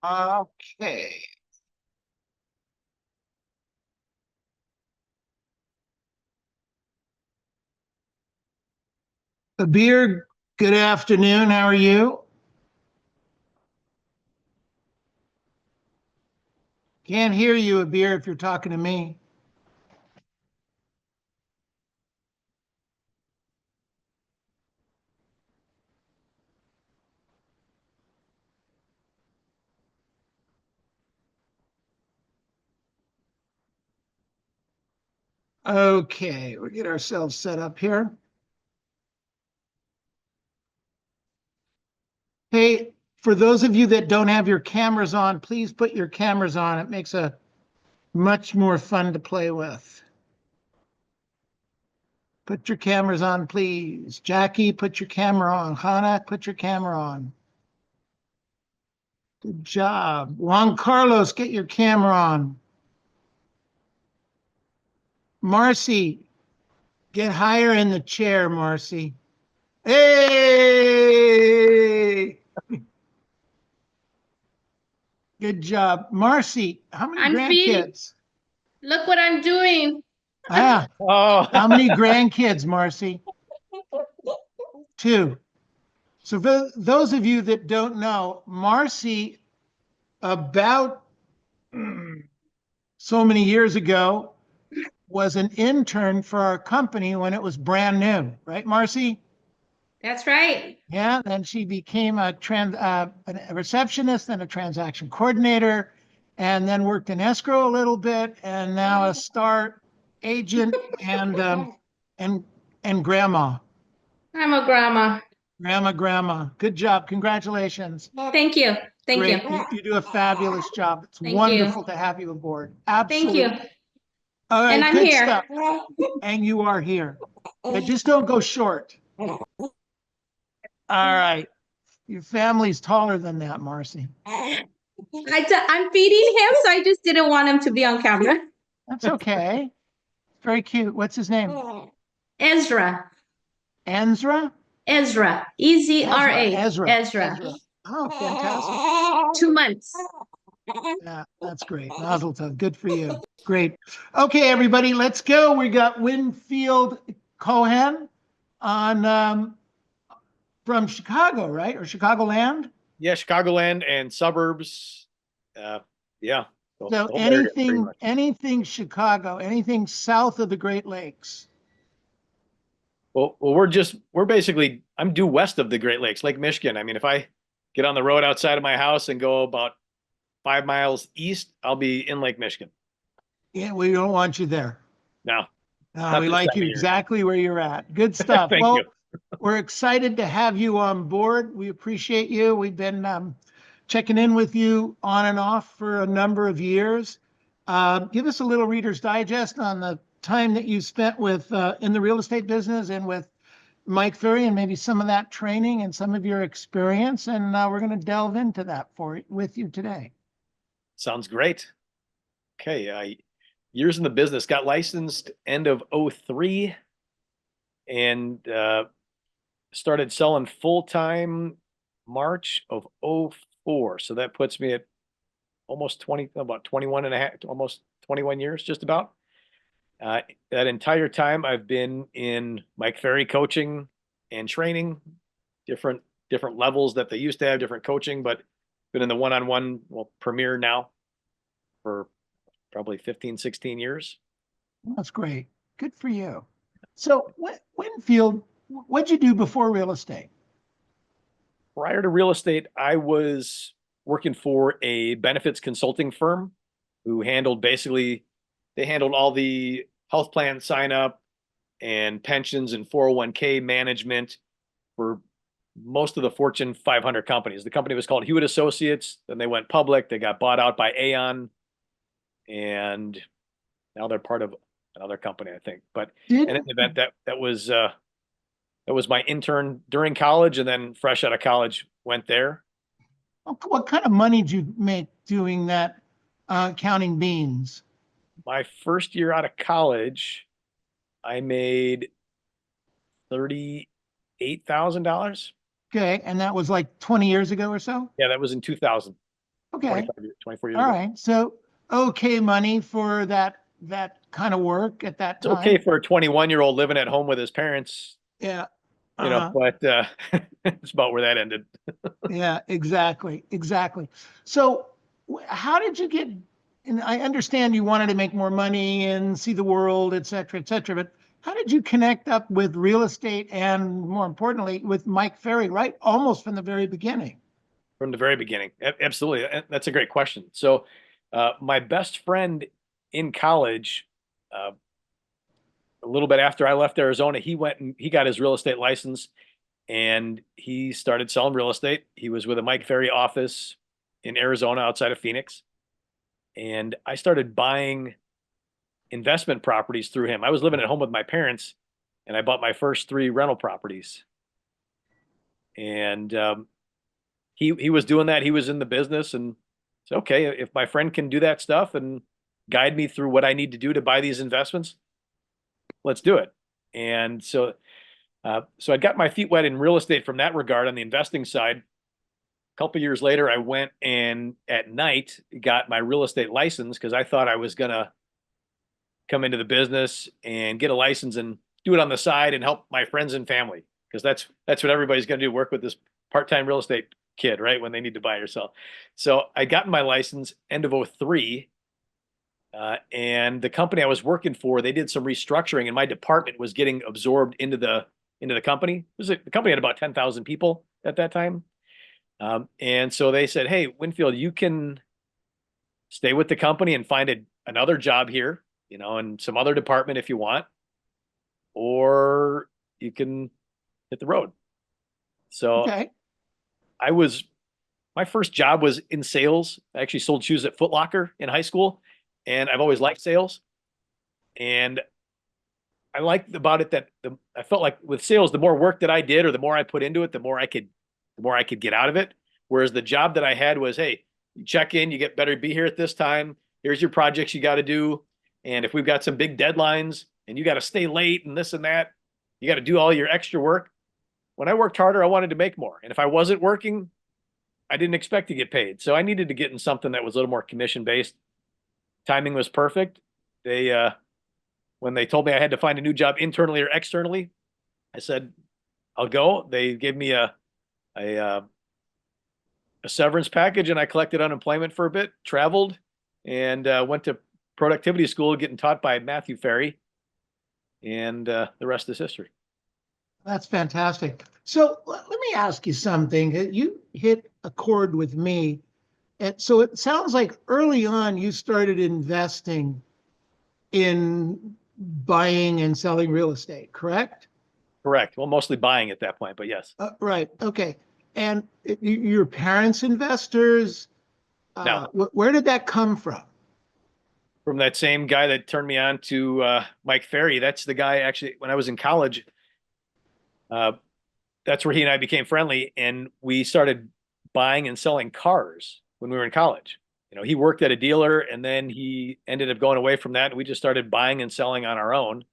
Okay. Abir, good afternoon. How are you? Can't hear you, Abir, if you're talking to me. Okay, we'll get ourselves set up here. Hey, for those of you that don't have your cameras on, please put your cameras on. It makes a much more fun to play with. Put your cameras on, please. Jackie, put your camera on. Hannah, put your camera on. Good job. Juan Carlos, get your camera on. Marcy, get higher in the chair, Marcy. Hey! Good job. Marcy, how many I'm feeding. grandkids? Look what I'm doing. Ah, Oh, how many grandkids, Marcy? Two. So for those of you that don't know, Marcy, about so many years ago, was an intern for our company when it was brand new, right, Marcy? That's right. Yeah, then she became a receptionist and a transaction coordinator, and then worked in escrow a little bit, and now a star agent and and grandma, I'm a grandma. grandma. Good job, congratulations. Thank you. Thank you. Great, you do a fabulous job. It's Thank you. wonderful to have you aboard. Thank you. Absolutely. All And right, I'm good here. stuff. And you are here. But just don't go short. All right. Your family's taller than that, Marcy. I'm feeding him, so I just didn't want him to be on camera. That's okay. Very cute. What's his name? Ezra. Ezra? Ezra. Ezra. Ezra. Ezra. Oh, fantastic. 2 months. Yeah, that's great. Mazel tov. Good for you. Great. Okay, everybody, let's go. We got Winfield Cohen on from Chicago, right? Or Chicagoland? yeah, Chicagoland and suburbs. Yeah. So The whole area, pretty much. anything Chicago, anything south of the Great Lakes. Well, we're basically, I'm due west of the Great Lakes, Lake Michigan. I mean, if I get on the road outside of my house and go about 5 miles east, I'll be in Lake Michigan. Yeah, we don't want you there. No, We like you exactly where you're at. Good stuff. Thank Well, you. we're excited to have you on board. We appreciate you. We've been checking in with you on and off for a number of years. Give us a little Reader's Digest on the time that you spent with in the real estate business and with Mike Ferry, and maybe some of that training and some of your experience. And we're going to delve into that with you today. Sounds great. Okay. Years in the business, got licensed end of 03 and started selling full time March of 04. So that puts me at almost about 21 and a half, almost 21 years, just about. That entire time I've been in Mike Ferry coaching and training, different levels that they used to have, different coaching, but been in the one-on-one, well, premier now for probably 15, 16 years. That's great. Good for you. So, Winfield, what'd you do before real estate? Prior to real estate, I was working for a benefits consulting firm who they handled all the health plan sign up and pensions and 401k management for most of the Fortune 500 companies. The company was called Hewitt Associates. Then they went public. They got bought out by Aon, and now they're part of another company, I think. But in an event, that was my intern during college, and then fresh out of college went there. What kind of money did you make doing that, counting beans? My first year out of college, I made $38,000. Okay, and that was like 20 years ago or so? Yeah, that was in 2000. Okay. 24 years All ago. right. So okay money for that kind of work at that It's okay time. for a 21-year-old living at home with his parents, Yeah. but it's about where that ended. Yeah, exactly. Exactly. So how did you get, and I understand you wanted to make more money and see the world, et cetera, but how did you connect up with real estate and more importantly with Mike Ferry, right? Almost from the very beginning. From the very beginning. Absolutely. That's a great question. So, my best friend in college, uh, a little bit after I left Arizona, he went and he got his real estate license and he started selling real estate. He was with a Mike Ferry office in Arizona outside of Phoenix. And I started buying investment properties through him. I was living at home with my parents and I bought my first 3 rental properties. And he was doing that. He was in the business and said, okay, if my friend can do that stuff and guide me through what I need to do to buy these investments, let's do it. And so I got my feet wet in real estate from that regard on the investing side. A couple years later, I went and at night got my real estate license because I thought I was gonna come into the business and get a license and do it on the side and help my friends and family because that's what everybody's gonna do, work with this part-time real estate kid, right? When they need to buy or sell. So I got my license end of '03. And the company I was working for, they did some restructuring, and my department was getting absorbed into the company. The company had about 10,000 people at that time, and so they said, "Hey, Winfield, you can stay with the company and find another job here, in some other department if you want, or you can hit the road." So Okay. I was my first job was in sales. I actually sold shoes at Foot Locker in high school, and I've always liked sales. And I liked about it that I felt like with sales, the more work that I did or the more I put into it, the more I could get out of it. Whereas the job that I had was, hey, you check in, you get better, be here at this time. Here's your projects you got to do. And if we've got some big deadlines and you got to stay late and this and that, you got to do all your extra work. When I worked harder, I wanted to make more. And if I wasn't working, I didn't expect to get paid. So I needed to get in something that was a little more commission based. Timing was perfect. When they told me I had to find a new job internally or externally, I said, I'll go. They gave me a severance package and I collected unemployment for a bit, traveled, and went to productivity school getting taught by Matthew Ferry. And the rest is history. That's fantastic. So let me ask you something. You hit a chord with me. And so it sounds like early on you started investing in buying and selling real estate, correct? Correct. Well, mostly buying at that point, but yes. Right. Okay. And your parents' investors, Now, where did that come from? from that same guy that turned me on to Mike Ferry, that's the guy actually, when I was in college, uh, that's where he and I became friendly, and we started buying and selling cars when we were in college. He worked at a dealer, and then he ended up going away from that, and we just started buying and selling on our own.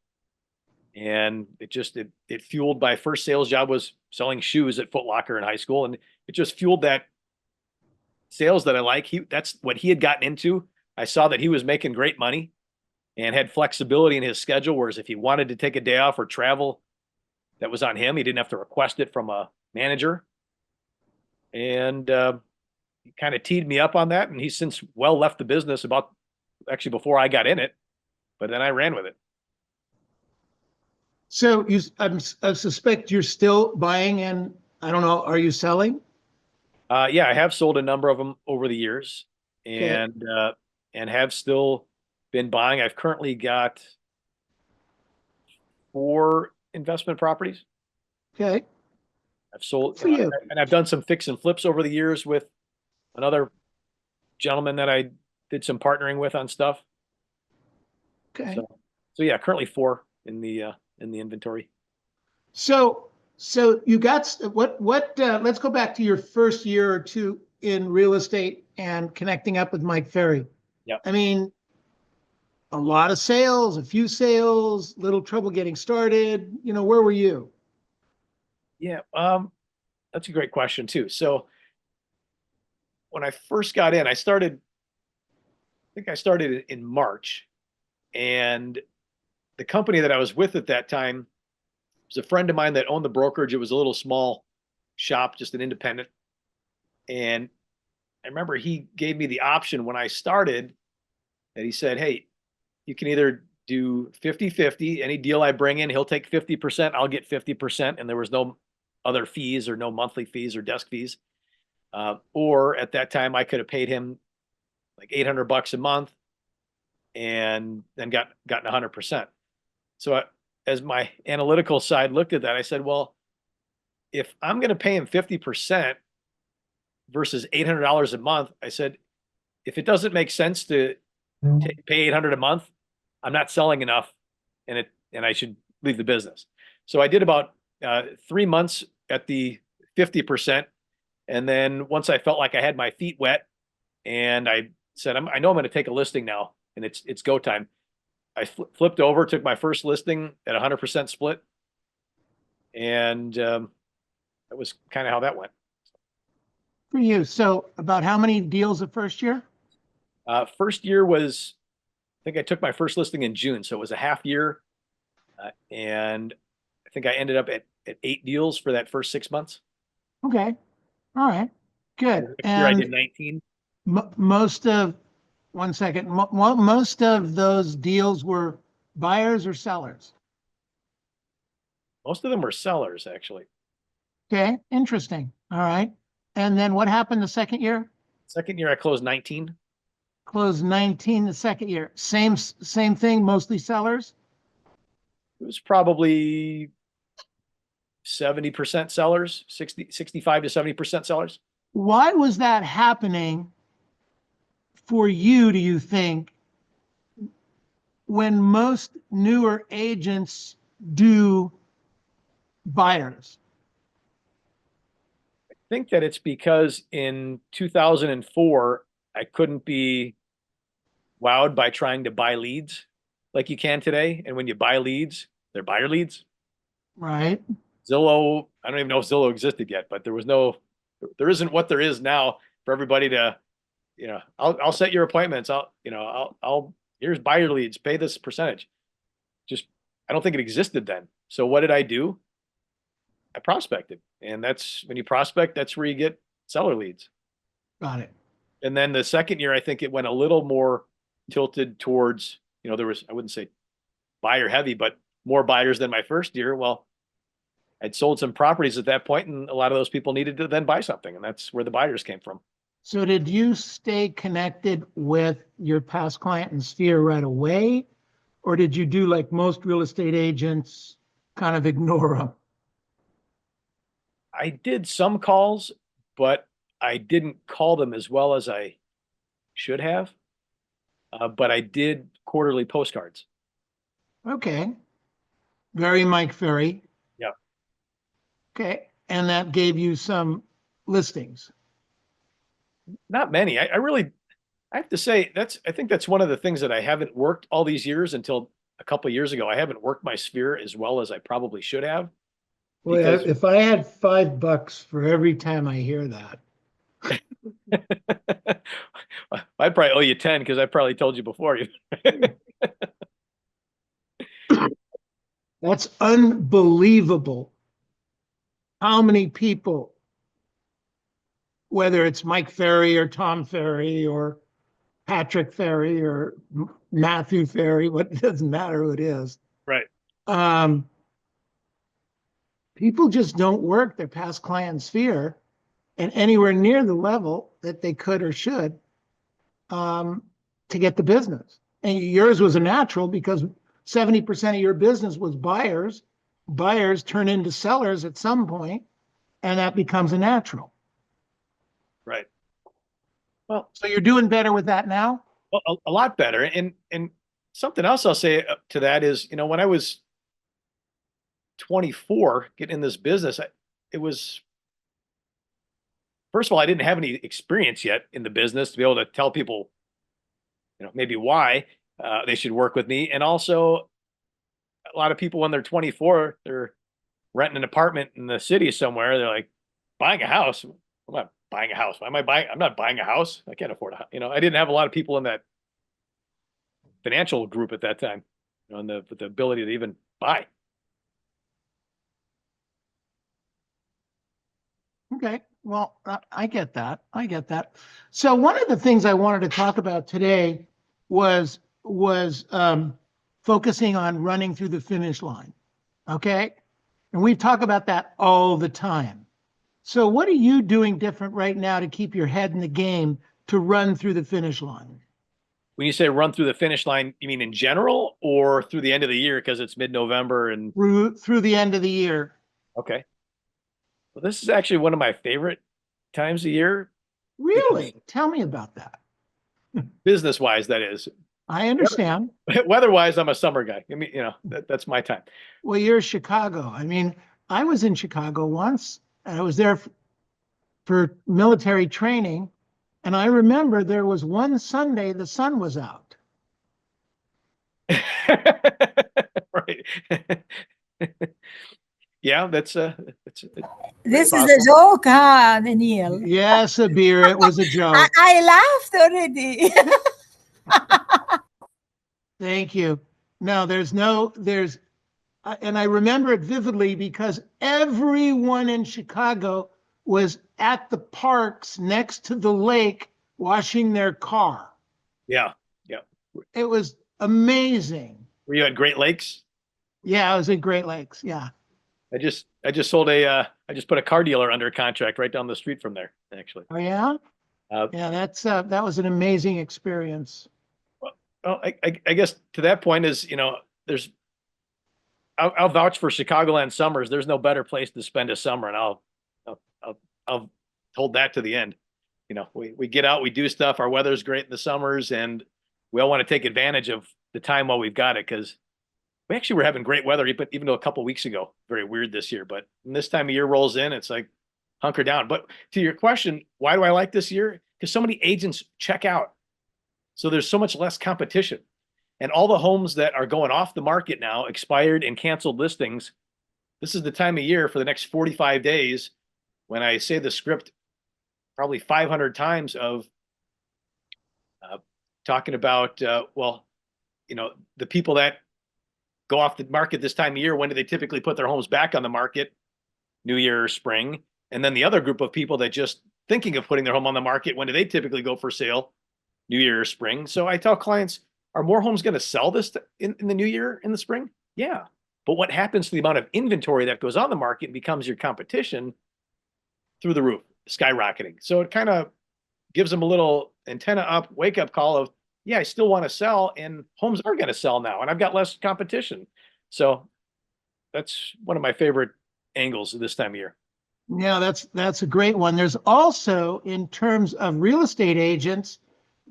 And it fueled my first sales job was selling shoes at Foot Locker in high school, and it just fueled that sales that I like. That's what he had gotten into. I saw that he was making great money and had flexibility in his schedule, whereas if he wanted to take a day off or travel, that was on him. He didn't have to request it from a manager. And he kind of teed me up on that. And he's since well left the business about actually before I got in it, but then I ran with it. So I suspect you're still buying and I don't know, are you selling? Yeah, I have sold a number of them over the years Okay. and have still been buying. I've currently got 4 investment properties. Okay. I've sold, For you. and I've done some fix and flips over the years with another gentleman that I did some partnering with on stuff. Okay. So yeah, currently 4 in the inventory. So you got what let's go back to your first year or two in real estate and connecting up with Mike Ferry. Yeah. I mean, a lot of sales, a few sales, little trouble getting started. Where were you? Yeah, that's a great question too. So when I first got in, I think I started in March, and the company that I was with at that time was a friend of mine that owned the brokerage. It was a little small shop, just an independent. And I remember he gave me the option when I started that he said, hey, you can either do 50-50. Any deal I bring in, he'll take 50%, I'll get 50%. And there was no other fees or no monthly fees or desk fees. Or at that time, I could have paid him like $800 a month and then gotten 100%. So as my analytical side looked at that, I said, well, if I'm going to pay him 50% versus $800 a month, I said, if it doesn't make sense to pay $800 a month, I'm not selling enough, and I should leave the business. So I did about 3 months at the 50%, and then once I felt like I had my feet wet, and I said, I know I'm going to take a listing now, and it's go time. I flipped over, took my first listing at 100% split, and that was kind of how that went. For you. So about how many deals the first year? First year was, I think I took my first listing in June, so it was a half year, and I think I ended up at 8 deals for that first 6 months. Okay. All right. Good. Next year I did And 19. most of, one second, most of those deals were buyers or sellers? Most of them were sellers, actually. Okay. Interesting. All right. And then what happened the second year? Second year I closed 19. Closed 19 the second year. Same thing, mostly sellers? It was probably 70% sellers, 65 to 70% sellers. Why was that happening for you, do you think, when most newer agents do buyers? I think that it's because in 2004, I couldn't be wowed by trying to buy leads like you can today. And when you buy leads, they're buyer leads. Right. Zillow, I don't even know if Zillow existed yet, but there isn't what there is now for everybody to, I'll set your appointments. Here's buyer leads, pay this percentage. Just, I don't think it existed then. So what did I do? I prospected. And that's when you prospect, that's where you get seller leads. Got it. And then the second year, I think it went a little more tilted towards, there was, I wouldn't say buyer heavy, but more buyers than my first year. Well, I'd sold some properties at that point, and a lot of those people needed to then buy something. And that's where the buyers came from. So did you stay connected with your past client and sphere right away? Or did you do like most real estate agents, kind of ignore them? I did some calls, but I didn't call them as well as I should have. But I did quarterly postcards. Okay. Very Mike Ferry. Yeah. Okay. And that gave you some listings. Not many. I have to say I think that's one of the things that I haven't worked all these years until a couple of years ago. I haven't worked my sphere as well as I probably should have. Well, Because if I had $5 for every time I hear that, I'd probably owe you 10 because I probably told you before. that's unbelievable. How many people, whether it's Mike Ferry or Tom Ferry or Patrick Ferry or Matthew Ferry, it doesn't matter who it is. Right. People just don't work their past client sphere and anywhere near the level that they could or should to get the business. And yours was a natural because 70% of your business was buyers. Buyers turn into sellers at some point, and that becomes a natural. Right. Well, so you're doing better with that now? Well, a lot better. And something else I'll say to that is, when I was 24 getting in this business, it was, first of all, I didn't have any experience yet in the business to be able to tell people, maybe why they should work with me. And also a lot of people when they're 24, they're renting an apartment in the city somewhere. They're like, buying a house. Come on, buying a house. Why am I buying? I'm not buying a house. I can't afford a house. I didn't have a lot of people in that financial group at that time, and with the ability to even buy. Okay, well, I get that. I get that. So one of the things I wanted to talk about today was focusing on running through the finish line. Okay, and we talk about that all the time. So what are you doing different right now to keep your head in the game to run through the finish line? When you say run through the finish line, you mean in general or through the end of the year because it's mid-November and Through the end of the year. okay. Well, this is actually one of my favorite times of year. Really? Tell me about that. Business-wise, that is. I understand. Weather-wise, I'm a summer guy. I mean, that's my time. Well, you're Chicago. I mean, I was in Chicago once, and I was there for military training. And I remember there was one Sunday the sun was out. Right. Yeah, that's This is possible. a joke, huh, Neil? Yes, Abir, it was a joke. I laughed already. Thank you. No, and I remember it vividly because everyone in Chicago was at the parks next to the lake washing their car. Yeah. It was amazing. Were you at Great Lakes? Yeah, I was in Great Lakes. Yeah. I just sold I just put a car dealer under contract right down the street from there, actually. Oh yeah. Yeah, that was an amazing experience. Well, I guess to that point is, I'll vouch for Chicagoland summers. There's no better place to spend a summer, and I'll hold that to the end. We get out, we do stuff. Our weather's great in the summers, and we all want to take advantage of the time while we've got it because we actually were having great weather, even though a couple of weeks ago, very weird this year. But when this time of year rolls in, it's like hunker down. But to your question, why do I like this year? Because so many agents check out. So there's so much less competition. And all the homes that are going off the market now, expired and canceled listings, this is the time of year for the next 45 days when I say the script probably 500 times of talking about, the people that go off the market this time of year, when do they typically put their homes back on the market? New Year or spring. And then the other group of people that just thinking of putting their home on the market, when do they typically go for sale? New Year or spring. So I tell clients, are more homes going to sell this in the new year, in the spring? Yeah. But what happens to the amount of inventory that goes on the market and becomes your competition? Through the roof, skyrocketing. So it kind of gives them a little antenna up, wake up call of, yeah, I still want to sell, and homes are going to sell now, and I've got less competition. So that's one of my favorite angles this time of year. Yeah, that's a great one. There's also, in terms of real estate agents,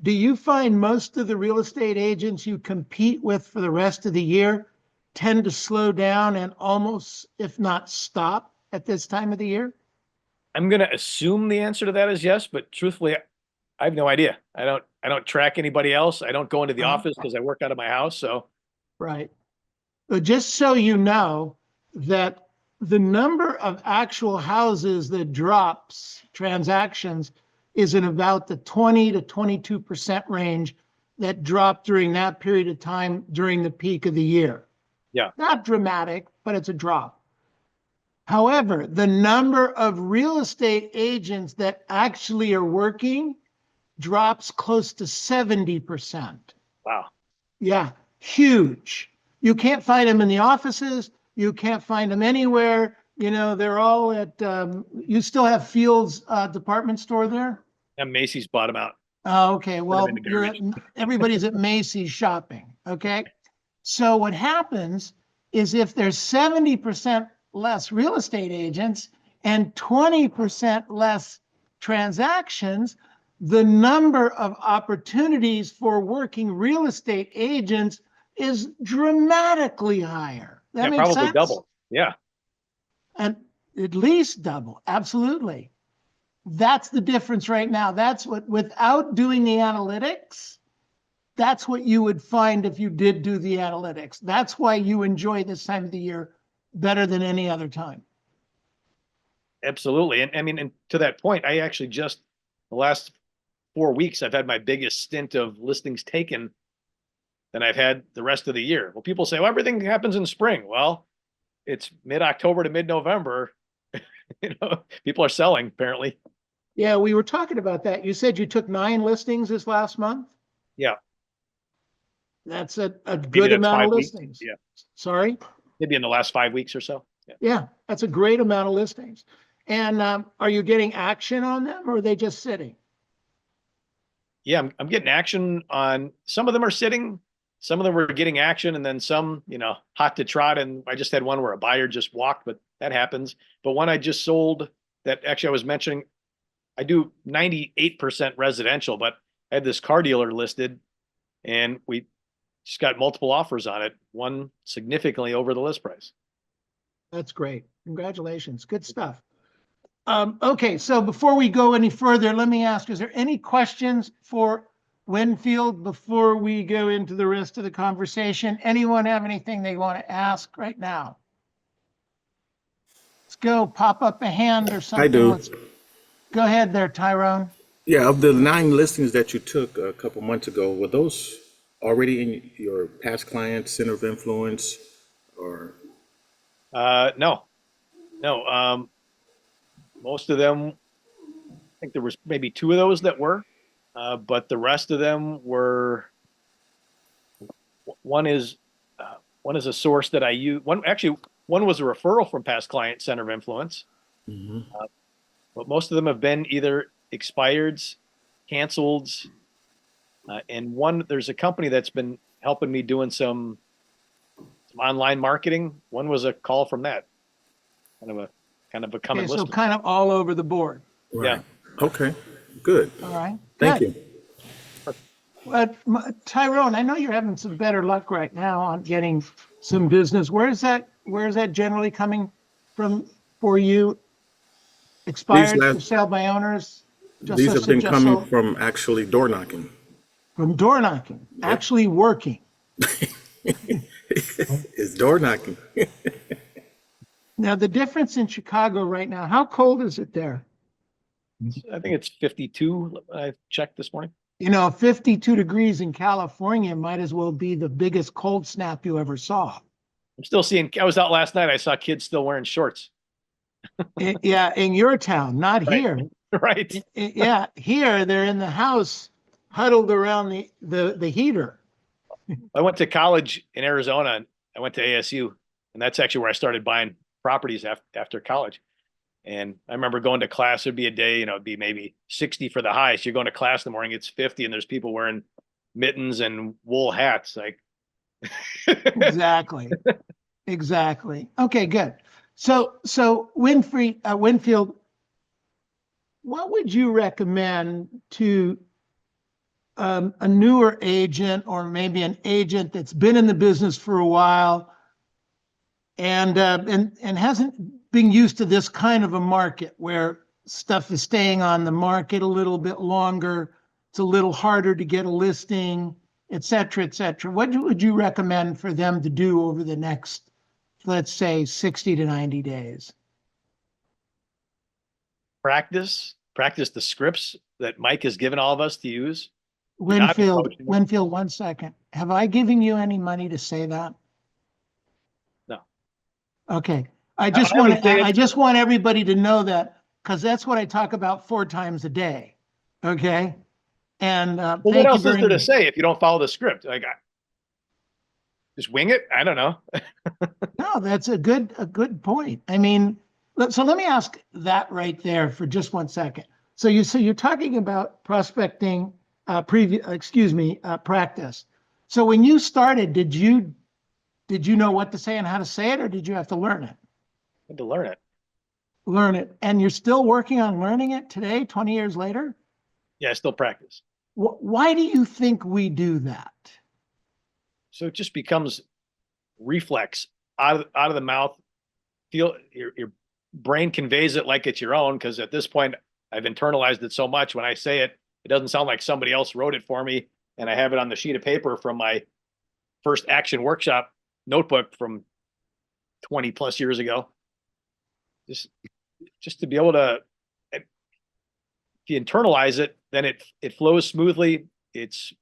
do you find most of the real estate agents you compete with for the rest of the year tend to slow down and almost, if not stop, at this time of the year? I'm going to assume the answer to that is yes, but truthfully, I have no idea. I don't track anybody else. I don't go into the office because I work out of my house. So right. But just so you know that the number of actual houses that drops transactions is in about the 20 to 22% range that dropped during that period of time during the peak of the year. Yeah. Not dramatic, but it's a drop. However, the number of real estate agents that actually are working drops close to 70%. Wow. Yeah, huge. You can't find them in the offices. You can't find them anywhere. They're all at, you still have Field's department store there? And Macy's bought them out. Oh, okay. Well, in the garbage. everybody's at Macy's shopping. Okay. So what happens is if there's 70% less real estate agents and 20% less transactions, the number of opportunities for working real estate agents is dramatically higher. That makes probably sense? double. Yeah. And at least double. Absolutely. That's the difference right now. That's what, without doing the analytics, that's what you would find if you did do the analytics. That's why you enjoy this time of the year better than any other time. Absolutely. And I mean, and to that point, I actually just the last 4 weeks, I've had my biggest stint of listings taken than I've had the rest of the year. Well, people say, well, everything happens in spring. Well, it's mid-October to mid-November. People are selling apparently. Yeah, we were talking about that. You said you took 9 listings this last month? Yeah. That's a Maybe good that's amount of 5 weeks. listings. Yeah. Sorry? Maybe in the last 5 weeks or so. Yeah. Yeah, that's a great amount of listings. And are you getting action on them or are they just sitting? Yeah, I'm getting action on some of them are sitting, some of them were getting action, and then some, hot to trot. And I just had one where a buyer just walked, but that happens. But one I just sold that actually I was mentioning, I do 98% residential, but I had this car dealer listed and we just got multiple offers on it, one significantly over the list price. That's great. Congratulations. Good stuff. Okay, so before we go any further, let me ask, is there any questions for Winfield before we go into the rest of the conversation? Anyone have anything they want to ask right now? Let's go. Pop up a hand or something. I do. Go ahead there, Tyrone. Yeah, of the 9 listings that you took a couple months ago, were those already in your past clients, center of influence, or? No. Most of them, I think there was maybe 2 of those that were, but the rest of them were. One is a source that I use. One was a referral from past client, center of influence. Mhm. But most of them have been either expireds, canceleds, and there's a company that's been helping me doing some online marketing. One was a call from that, kind of a common Okay, so listing. kind of all over the board. Right. Okay, good. All right. Thank Good. you. But Tyrone, I know you're having some better luck right now on getting some business. Where is that generally coming from for you? Expired last- for sale by owners? These have been coming from actually door knocking. From door knocking, actually working. It's door knocking. Now, the difference in Chicago right now, how cold is it there? I think it's 52. I checked this morning. 52 degrees in California might as well be the biggest cold snap you ever saw. I'm still seeing. I was out last night. I saw kids still wearing shorts. Yeah, in your town, not Right. here. Right. Yeah, here they're in the house huddled around the heater. I went to college in Arizona and I went to ASU, and that's actually where I started buying properties after college. And I remember going to class, it'd be a day, it'd be maybe 60 for the highest. You're going to class in the morning, it's 50, and there's people wearing mittens and wool hats. Like, Exactly. Okay, good. So Winfield, what would you recommend to a newer agent or maybe an agent that's been in the business for a while and hasn't been used to this kind of a market where stuff is staying on the market a little bit longer, it's a little harder to get a listing, et cetera, et cetera. What would you recommend for them to do over the next, let's say, 60 to 90 days? practice the scripts that Mike has given all of us to use. Not coaching. Winfield, 1 second. Have I given you any money to say that? No. Okay. I just want everybody to know that, because that's what I talk about 4 times a day. Okay. And Well, what else is there to say if you don't follow the script? Like, just wing it? I don't know. No, that's a good point. I mean, so let me ask that right there for just 1 second. So you're talking about prospecting, practice. So when you started, did you know what to say and how to say it, or did you have to learn it? I had to learn it. Learn it. And you're still working on learning it today, 20 years later? Yeah, I still practice. Why do you think we do that? So it just becomes reflex out of the mouth. Feel your brain conveys it like it's your own, because at this point I've internalized it so much. When I say it, it doesn't sound like somebody else wrote it for me, and I have it on the sheet of paper from my first action workshop notebook from 20 plus years ago. Just just to be able to, if you internalize it, then it flows smoothly. It's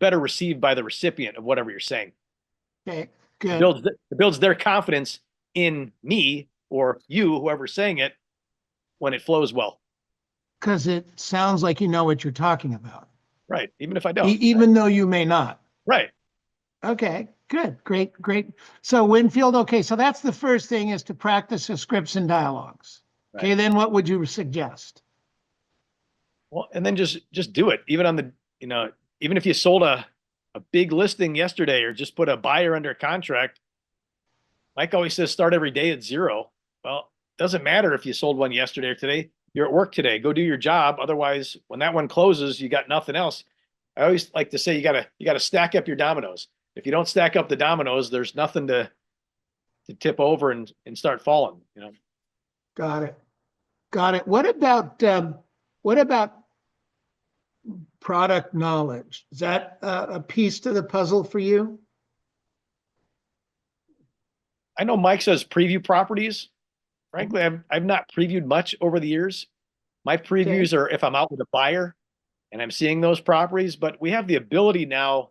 better received by the recipient of whatever you're saying. Okay, It good. builds their confidence in me or you, whoever's saying it, when it flows well. Because it sounds like you know what you're talking about, Right. Even if I don't. even though you may not. Right. Okay, good, great, great. So Winfield, okay, so that's the first thing, is to practice the scripts and dialogues. Okay, Right. then what would you suggest? Well, and then just do it. Even on the, even if you sold a big listing yesterday or just put a buyer under contract, Mike always says start every day at 0. Well, it doesn't matter if you sold one yesterday or today. You're at work today. Go do your job. Otherwise, when that one closes, you got nothing else. I always like to say you gotta stack up your dominoes. If you don't stack up the dominoes, there's nothing to tip over and start falling. Got it. Got it. What about product knowledge? Is that a piece to the puzzle for you? I know Mike says preview properties. Frankly, I've not previewed much over the years. My previews are if I'm out with a buyer and I'm seeing those properties, but we have the ability now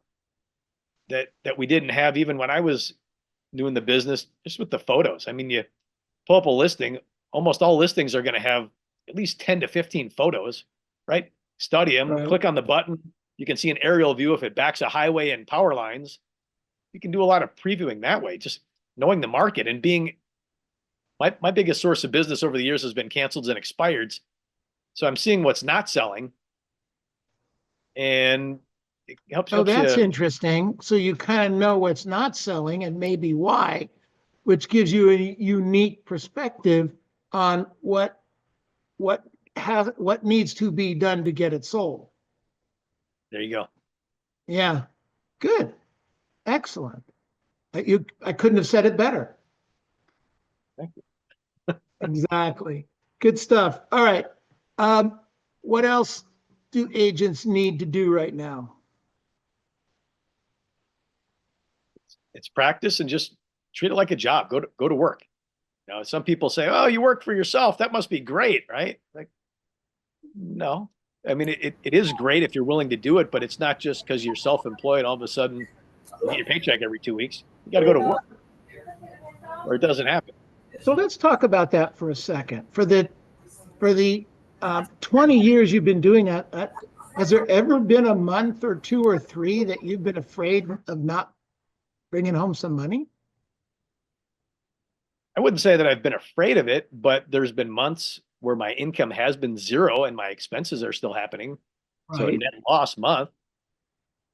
that we didn't have even when I was doing the business, just with the photos. I mean, you pull up a listing, almost all listings are going to have at least 10 to 15 photos, right? Study them, Right. click on the button. You can see an aerial view if it backs a highway and power lines. You can do a lot of previewing that way, just knowing the market and being my biggest source of business over the years has been canceleds and expireds. So I'm seeing what's not selling, and it helps. Oh, that's you. interesting. So you kind of know what's not selling and maybe why, which gives you a unique perspective on what needs to be done to get it sold. There you go. Yeah, good, excellent. I couldn't have said it better. Thank you. Exactly. Good stuff. All right. What else do agents need to do right now? It's practice and just treat it like a job. Go to work. Some people say, "Oh, you work for yourself. That must be great, right?" Like, no. I mean, it is great if you're willing to do it, but it's not just because you're self-employed. All of a sudden, you get your paycheck every 2 weeks. You got to go to work, or it doesn't happen. So let's talk about that for a second. For the 20 years you've been doing that, has there ever been a month or 2 or 3 that you've been afraid of not bringing home some money? I wouldn't say that I've been afraid of it, but there's been months where my income has been 0 and my expenses are still happening. So a Right. net loss month.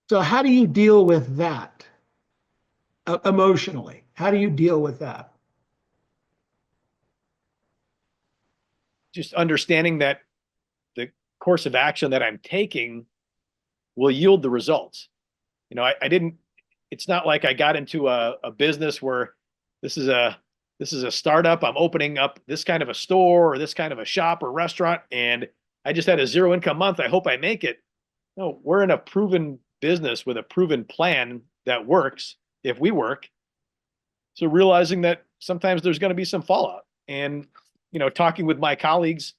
So how do you deal with that emotionally? How do you deal with that? Just understanding that the course of action that I'm taking will yield the results. I didn't, it's not like I got into a business where this is a startup. I'm opening up this kind of a store or this kind of a shop or restaurant, and I just had a 0 income month. I hope I make it. No, we're in a proven business with a proven plan that works if we work. So realizing that sometimes there's going to be some fallout, and talking with my colleagues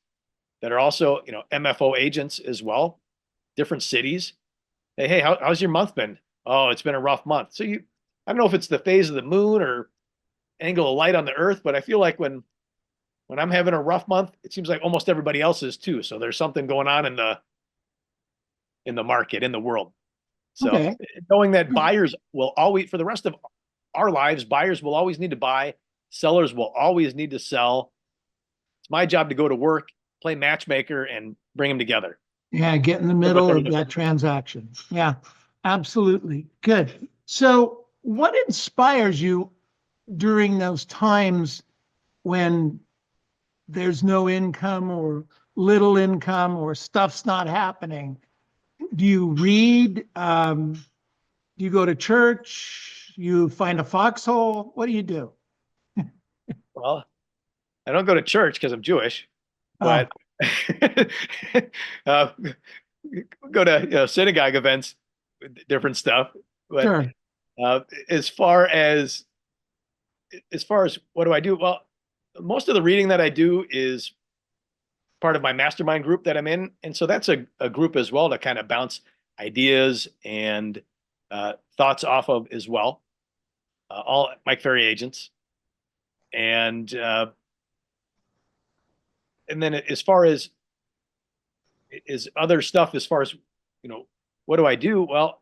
that are also MFO agents as well, different cities. Hey, how's your month been? Oh, it's been a rough month. So I don't know if it's the phase of the moon or angle of light on the earth, but I feel like when I'm having a rough month, it seems like almost everybody else is too. So there's something going on in the market, in the world. So Okay. knowing that buyers will always, for the rest of our lives, buyers will always need to buy, sellers will always need to sell. It's my job to go to work, play matchmaker, and bring them together. Yeah, get in the middle of that transaction. Yeah, absolutely. Good. So what inspires you during those times when there's no income or little income or stuff's not happening? Do you read? Do you go to church? You find a foxhole? What do you do? Well, I don't go to church because I'm Jewish, but go to synagogue events, different stuff. But Sure. as far as what do I do? Well, most of the reading that I do is part of my mastermind group that I'm in. And so that's a group as well to kind of bounce ideas and thoughts off of as well. All Mike Ferry agents. And then as far as other stuff, as far as, what do I do? Well,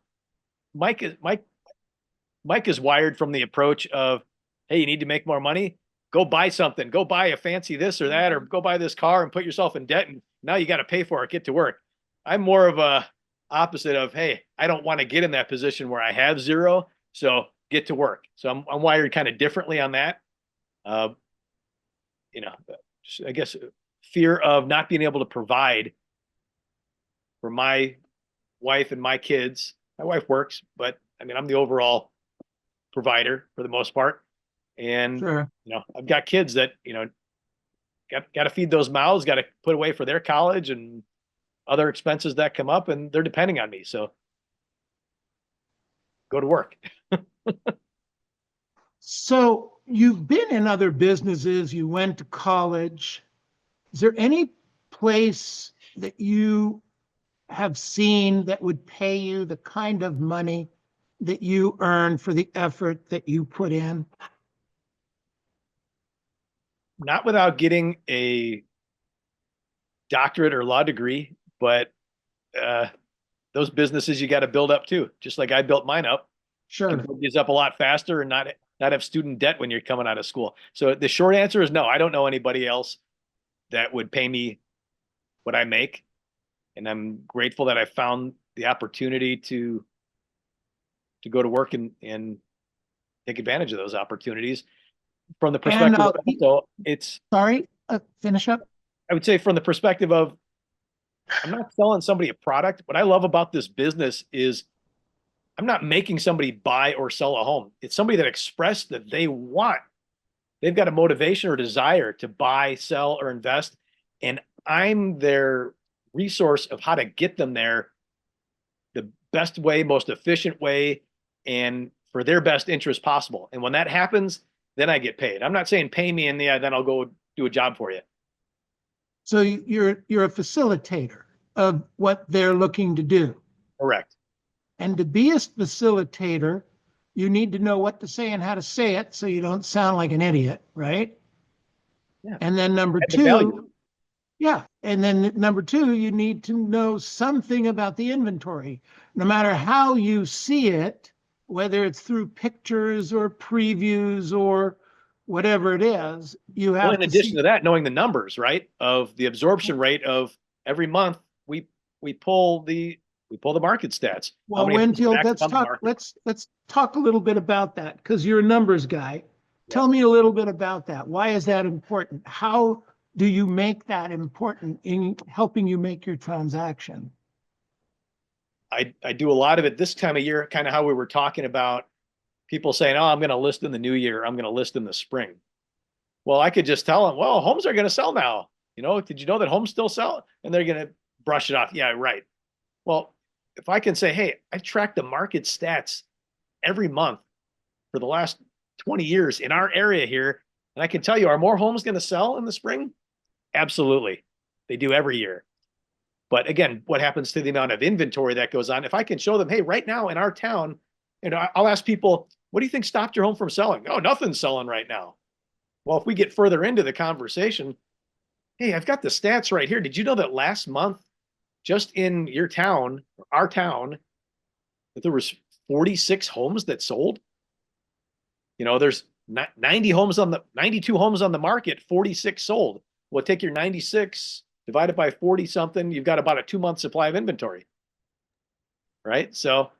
Mike is wired from the approach of, hey, you need to make more money. Go buy something. Go buy a fancy this or that, or go buy this car and put yourself in debt. And now you got to pay for it. Get to work. I'm more of a opposite of, hey, I don't want to get in that position where I have zero. So get to work. So I'm wired kind of differently on that. I guess fear of not being able to provide for my wife and my kids. My wife works, but I mean, I'm the overall provider for the most part. And, Sure. I've got kids that, got to feed those mouths, got to put away for their college and other expenses that come up, and they're depending on me. So go to work. So you've been in other businesses, you went to college. Is there any place that you have seen that would pay you the kind of money that you earn for the effort that you put in? Not without getting a doctorate or law degree, but those businesses you got to build up too, just like I built mine up. Sure. Build these up a lot faster and not have student debt when you're coming out of school. So the short answer is no. I don't know anybody else that would pay me what I make, and I'm grateful that I found the opportunity to go to work and take advantage of those opportunities. From the perspective of also, it's sorry, finish up. I would say from the perspective of, I'm not selling somebody a product. What I love about this business is I'm not making somebody buy or sell a home. It's somebody that expressed that they want. They've got a motivation or desire to buy, sell, or invest. And I'm their resource of how to get them there the best way, most efficient way, and for their best interest possible. And when that happens, then I get paid. I'm not saying pay me and then I'll go do a job for you. So you're a facilitator of what they're looking to do. Correct. And to be a facilitator, you need to know what to say and how to say it so you don't sound like an idiot, right? Yeah. And then number Add the value. two, yeah. And then number two, you need to know something about the inventory. No matter how you see it, whether it's through pictures or previews or whatever it is, you have Well, in addition to that, knowing the numbers, right, of the absorption rate of every month, we pull the market stats. Well, Winfield, let's talk a little bit about that, because you're a numbers guy. Yeah. Tell me a little bit about that. Why is that important? How do you make that important in helping you make your transaction? I do a lot of it this time of year, kind of how we were talking about people saying, oh, I'm going to list in the new year. I'm going to list in the spring. Well, I could just tell them, well, homes are going to sell now. Did you know that homes still sell? And they're going to brush it off. Yeah, right. Well, if I can say, hey, I track the market stats every month for the last 20 years in our area here, and I can tell you, are more homes going to sell in the spring? Absolutely. They do every year. But again, what happens to the amount of inventory that goes on? If I can show them, hey, right now in our town, I'll ask people, what do you think stopped your home from selling? Oh, nothing's selling right now. Well, if we get further into the conversation, hey, I've got the stats right here. Did you know that last month, just in your town, our town, that there was 46 homes that sold? There's 92 homes on the market, 46 sold. Well, take your 96, divide it by 40 something, you've got about a 2-month supply of inventory, right? So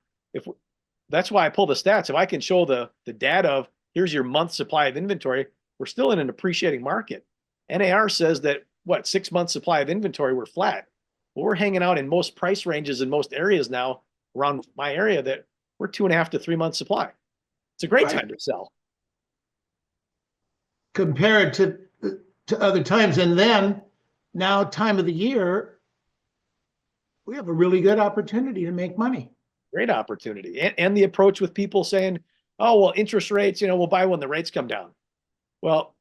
that's why I pull the stats. If I can show the data of here's your month supply of inventory, we're still in an appreciating market. NAR says that 6 months supply of inventory, we're flat. Well, we're hanging out in most price ranges in most areas now around my area that we're 2.5 to 3 months supply. It's a great time to sell. Compared to other times. And then now time of the year, we have a really good opportunity to make money. Great opportunity. And the approach with people saying, oh, well, interest rates, we'll buy when the rates come down. Well,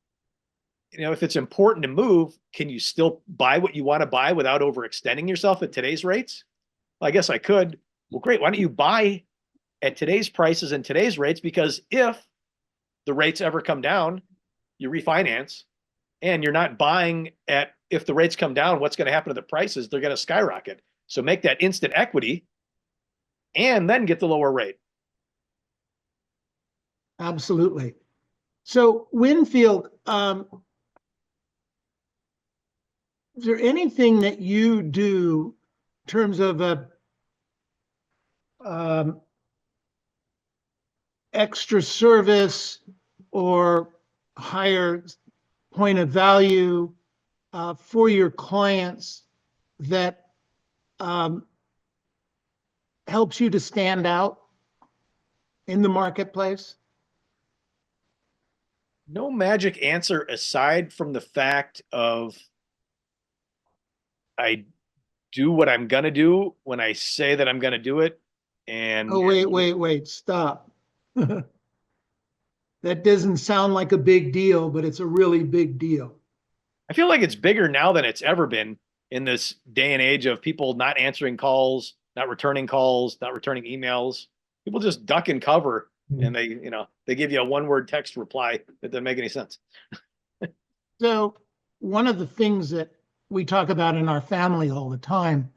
if it's important to move, can you still buy what you want to buy without overextending yourself at today's rates? Well, I guess I could. Well, great. Why don't you buy at today's prices and today's rates? Because if the rates ever come down, you refinance, and you're not buying at, if the rates come down, what's going to happen to the prices? They're going to skyrocket. So make that instant equity and then get the lower rate. Absolutely. So Winfield, is there anything that you do in terms of a extra service or higher point of value for your clients that helps you to stand out in the marketplace? No magic answer aside from the fact of I do what I'm going to do when I say that I'm going to do it. And Oh, wait, stop. That doesn't sound like a big deal, but it's a really big deal. I feel like it's bigger now than it's ever been in this day and age of people not answering calls, not returning calls, not returning emails. People just duck and cover, and they give you a one-word text reply that doesn't make any sense. So one of the things that we talk about in our family all the time,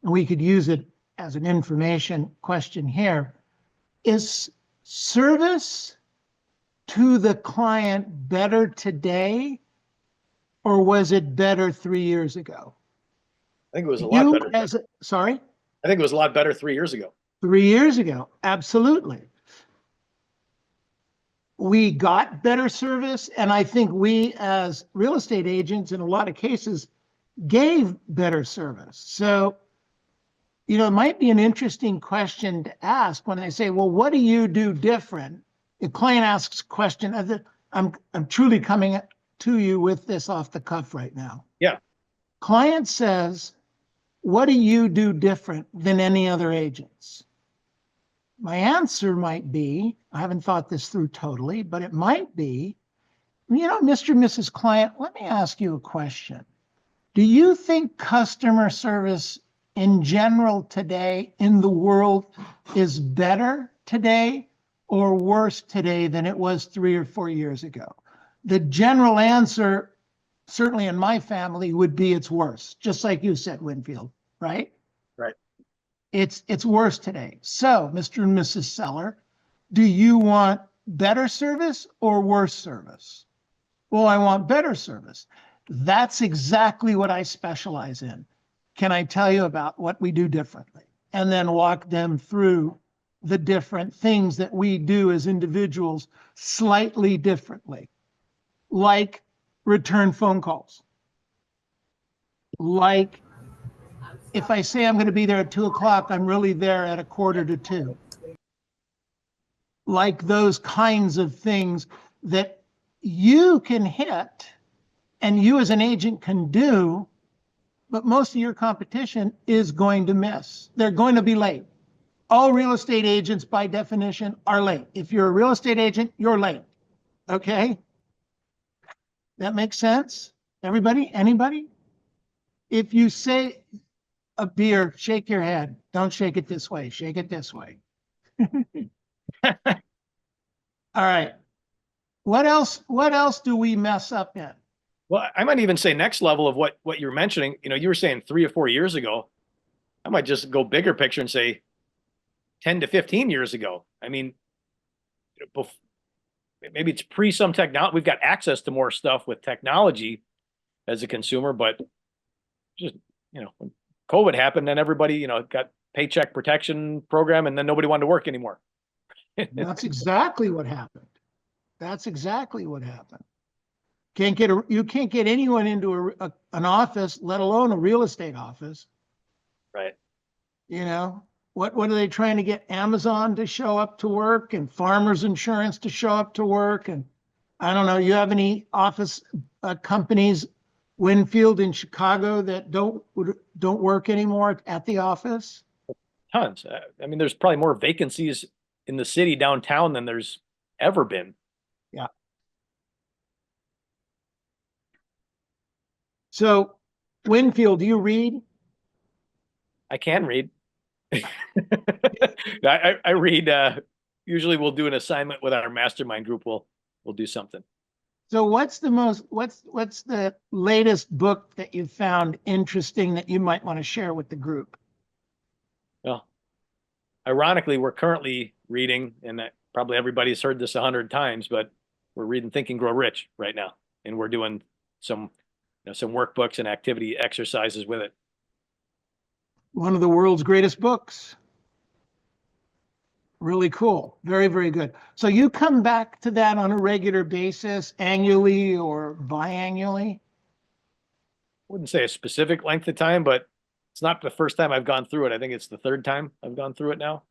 and we could use it as an information question here, is service to the client better today, or was it better 3 years ago? I think it was a lot better. Sorry? I think it was a lot better 3 years ago. 3 years ago, absolutely. We got better service, and I think we as real estate agents in a lot of cases gave better service. So, it might be an interesting question to ask when they say, well, what do you do different? The client asks a question, I'm truly coming to you with this off the cuff right now. Yeah. Client says, what do you do different than any other agents? My answer might be, I haven't thought this through totally, but it might be, Mr. and Mrs. Client, let me ask you a question. Do you think customer service in general today in the world is better today or worse today than it was 3 or 4 years ago? The general answer, certainly in my family, would be it's worse, just like you said, Winfield, right? Right. It's worse today. So, Mr. and Mrs. Seller, do you want better service or worse service? Well, I want better service. That's exactly what I specialize in. Can I tell you about what we do differently? And then walk them through the different things that we do as individuals slightly differently, like return phone calls. Like if I say I'm going to be there at 2 o'clock, I'm really there at 1:45. Like those kinds of things that you can hit and you as an agent can do, but most of your competition is going to miss. They're going to be late. All real estate agents, by definition, are late. If you're a real estate agent, you're late. Okay? That makes sense? Everybody? Anybody? If you say a beer, shake your head. Don't shake it this way. Shake it this way. All right. What else do we mess up in? Well, I might even say next level of what you were mentioning. You were saying 3 or 4 years ago. I might just go bigger picture and say 10 to 15 years ago. I mean, maybe it's pre some technology. We've got access to more stuff with technology as a consumer, but just, when COVID happened, then everybody, got paycheck protection program, and then nobody wanted to work anymore. That's exactly what happened. That's exactly what happened. You can't get anyone into an office, let alone a real estate office. Right. What are they trying to get Amazon to show up to work and Farmers Insurance to show up to work? And I don't know, you have any office companies, Winfield in Chicago, that don't work anymore at the office? Tons. I mean, there's probably more vacancies in the city downtown than there's ever been. Yeah. So, Winfield, do you read? I can read. I read. Usually, we'll do an assignment with our mastermind group. We'll do something. So what's the latest book that you found interesting that you might want to share with the group? Well, ironically, we're currently reading, and probably everybody's heard this 100 times, but we're reading Think and Grow Rich right now, and we're doing some workbooks and activity exercises with it. One of the world's greatest books. Really cool. Very, very good. So you come back to that on a regular basis, annually or biannually? Wouldn't say a specific length of time, but it's not the first time I've gone through it. I think it's the third time I've gone through it now.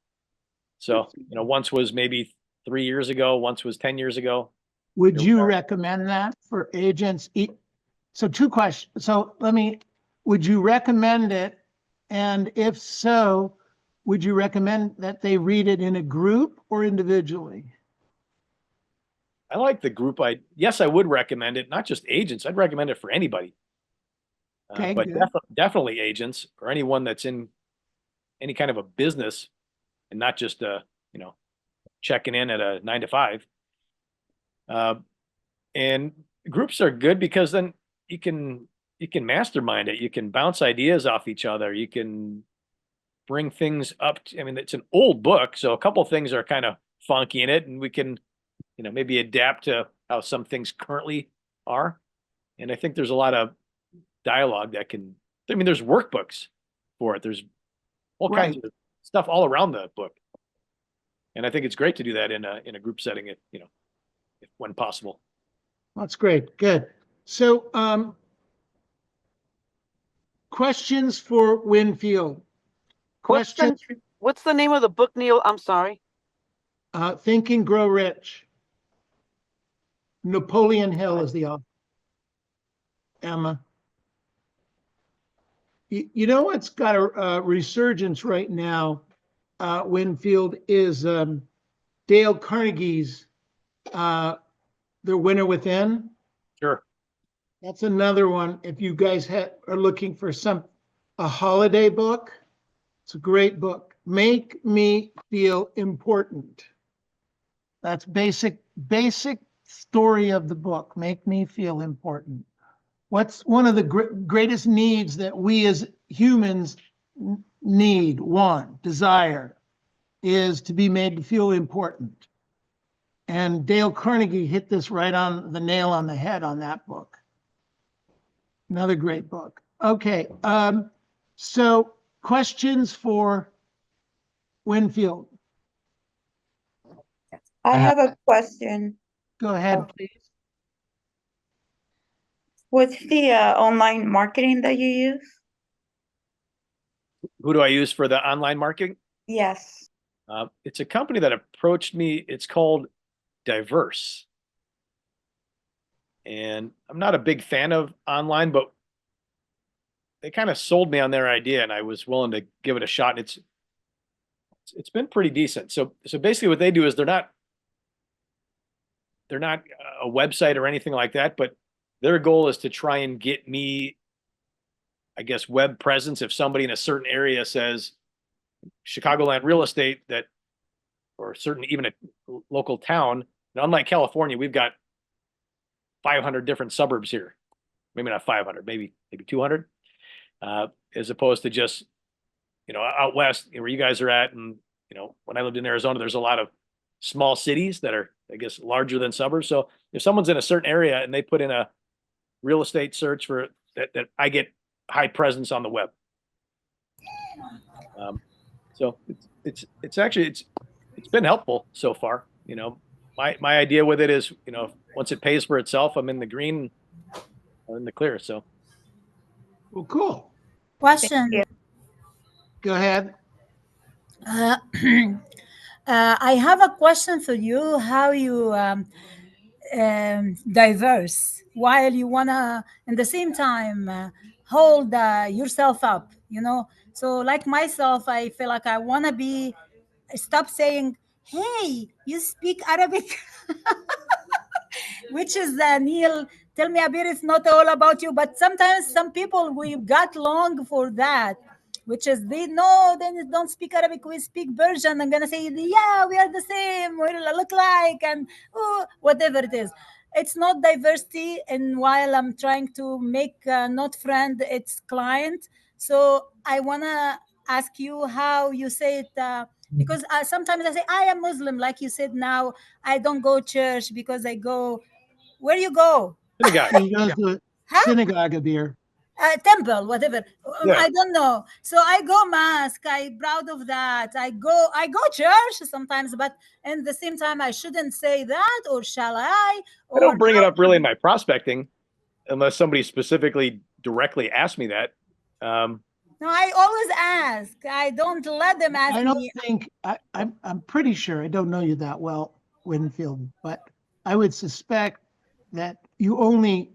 So, once was maybe 3 years ago, once was 10 years ago. Would you recommend that for agents? So 2 questions. So would you recommend it? And if so, would you recommend that they read it in a group or individually? I like the group. Yes, I would recommend it. Not just agents. I'd recommend it for anybody. Okay, But good. definitely agents or anyone that's in any kind of a business and not just checking in at a 9 to 5. And groups are good because then you can mastermind it. You can bounce ideas off each other. You can bring things up. It's an old book, so a couple things are kind of funky in it, and we can, maybe adapt to how some things currently are. And I think there's a lot of dialogue that can. There's workbooks for it. There's all kinds of stuff all around the book, and I think it's great to do that in a group setting, if when possible. That's great. Good. So, questions for Winfield? Questions? What's the name of the book, Neil? I'm sorry. Think and Grow Rich. Napoleon Hill is the author. Emma. You know what's got a resurgence right now, Winfield, is Dale Carnegie's The Winner Within. Sure. That's another one. If you guys are looking for a holiday book, it's a great book. Make Me Feel Important. That's basic story of the book. Make me feel important. What's one of the greatest needs that we as humans desire, is to be made to feel important. And Dale Carnegie hit this right on the nail on the head on that book. Another great book. Okay, so questions for Winfield? I have a question. Go ahead, please. What's the online marketing that you use? Who do I use for the online marketing? Yes. It's a company that approached me. It's called Diverse. And I'm not a big fan of online, but they kind of sold me on their idea, and I was willing to give it a shot. It's been pretty decent. So basically what they do is they're not a website or anything like that, but their goal is to try and get me, I guess, web presence. If somebody in a certain area says Chicagoland real estate, or even a local town, and unlike California, we've got 500 different suburbs here. Maybe not 500, maybe 200, as opposed to just, out west where you guys are at. And, when I lived in Arizona, there's a lot of small cities that are, I guess, larger than suburbs. So if someone's in a certain area and they put in a real estate search for that, I get high presence on the web. So it's been helpful so far. My idea with it is, once it pays for itself, I'm in the green or in the clear. So. Well, cool. Question. Go ahead. I have a question for you. How you diverse while you wanna, in the same time, hold yourself up. So like myself, I feel like I wanna stop saying, "Hey, you speak Arabic," which is Neil tell me, Abir, it's not all about you. But sometimes some people, we got long for that, which is they know, then don't speak Arabic, we speak Persian. I'm going to say, yeah, we are the same, we look like, and oh, whatever it is. It's not diversity. And while I'm trying to make not friend, it's client. So I want to ask you how you say it. Because sometimes I say, I am Muslim, like you said now. I don't go church because I go, where you go? Synagogue. He goes to Huh? synagogue, Abir. Temple, whatever. Yeah. I don't know. So I go mosque. I'm proud of that. I go church sometimes, but in the same time, I shouldn't say that, or shall I? I Or don't bring it up really in my prospecting unless somebody specifically directly asks me that. no, I always ask. I don't let them ask I don't me. think, I'm pretty sure, I don't know you that well, Winfield, but I would suspect that you only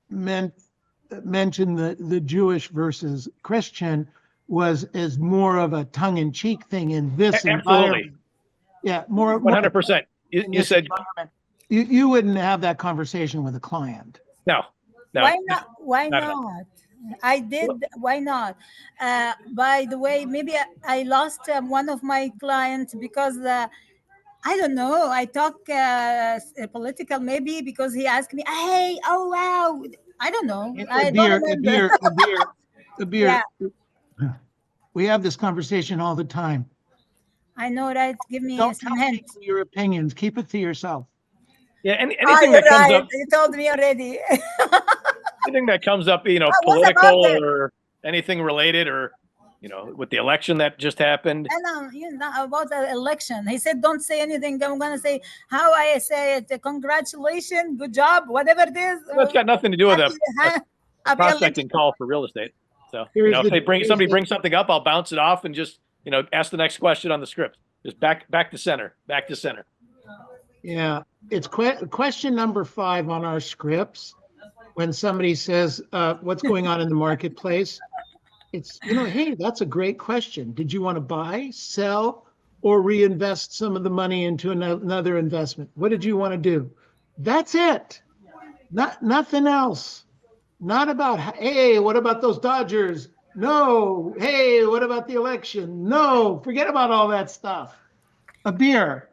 mentioned the Jewish versus Christian was as more of a tongue-in-cheek thing in this Absolutely. environment. Yeah, more 100%. in You this said, environment. You wouldn't have that conversation with a client. no. Why not? Why not at all. not? I did. Why not? By the way, maybe I lost one of my clients because I don't know. I talk political maybe because he asked me, "Hey, oh wow." I don't know. I don't remember. Abir, Yeah, we have this conversation all the time. I know, right? Give me Don't some tell hint. people your opinions. Keep it to yourself. Yeah, Oh, anything you're that comes right. up, You told me already. anything that comes up, What about political it? or anything related, or with the election that just happened. I know, about the election. He said, "Don't say anything." I'm gonna say how I say it. Congratulations, good job, whatever it is. That's got nothing to do with Happy, huh? Happy election. prospecting call for real estate. So, Here's if the- somebody brings something up, I'll bounce it off and just, ask the next question on the script. Just back to center, back to center. Yeah, it's question number 5 on our scripts. When somebody says, what's going on in the marketplace? It's, hey, that's a great question. Did you want to buy, sell, or reinvest some of the money into another investment? What did you want to do? That's it. Nothing else. Not about, hey, what about those Dodgers? No. Hey, what about the election? No. Forget about all that stuff. Abir,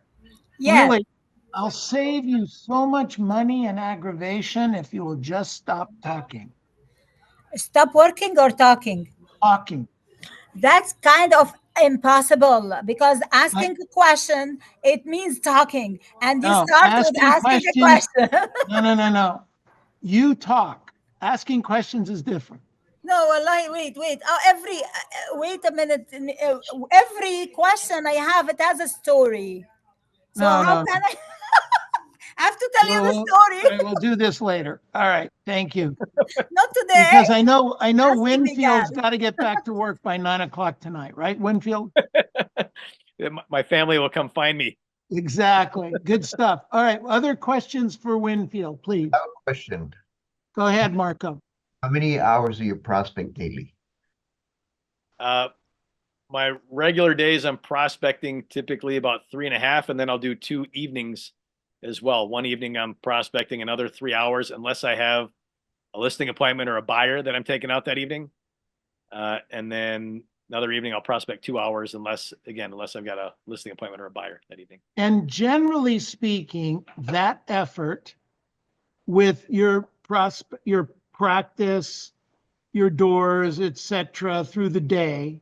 Yes. really, I'll save you so much money and aggravation if you will just stop talking. Stop working or talking. Talking. That's kind of impossible because asking a question, it means talking, and you No, start with asking asking a questions. question. No. You talk. Asking questions is different. No, wallahi, wait. Oh, wait a minute. Every question I have, it has a story. So how No. can I? I have to tell you the All story. right, we'll do this later. All right. Thank you. Not today. Because I know Asking me Winfield's that. got to get back to work by 9:00 tonight, right, Winfield? My family will come find me. Exactly. Good stuff. All right. Other questions for Winfield, please. Question. Go ahead, Marco. How many hours do you prospect daily? My regular days, I'm prospecting typically about 3.5, and then I'll do 2 evenings as well. One evening I'm prospecting another 3 hours, unless I have a listing appointment or a buyer that I'm taking out that evening. And then another evening I'll prospect 2 hours, unless I've got a listing appointment or a buyer that evening. And generally speaking, that effort with your practice, your doors, etc., through the day,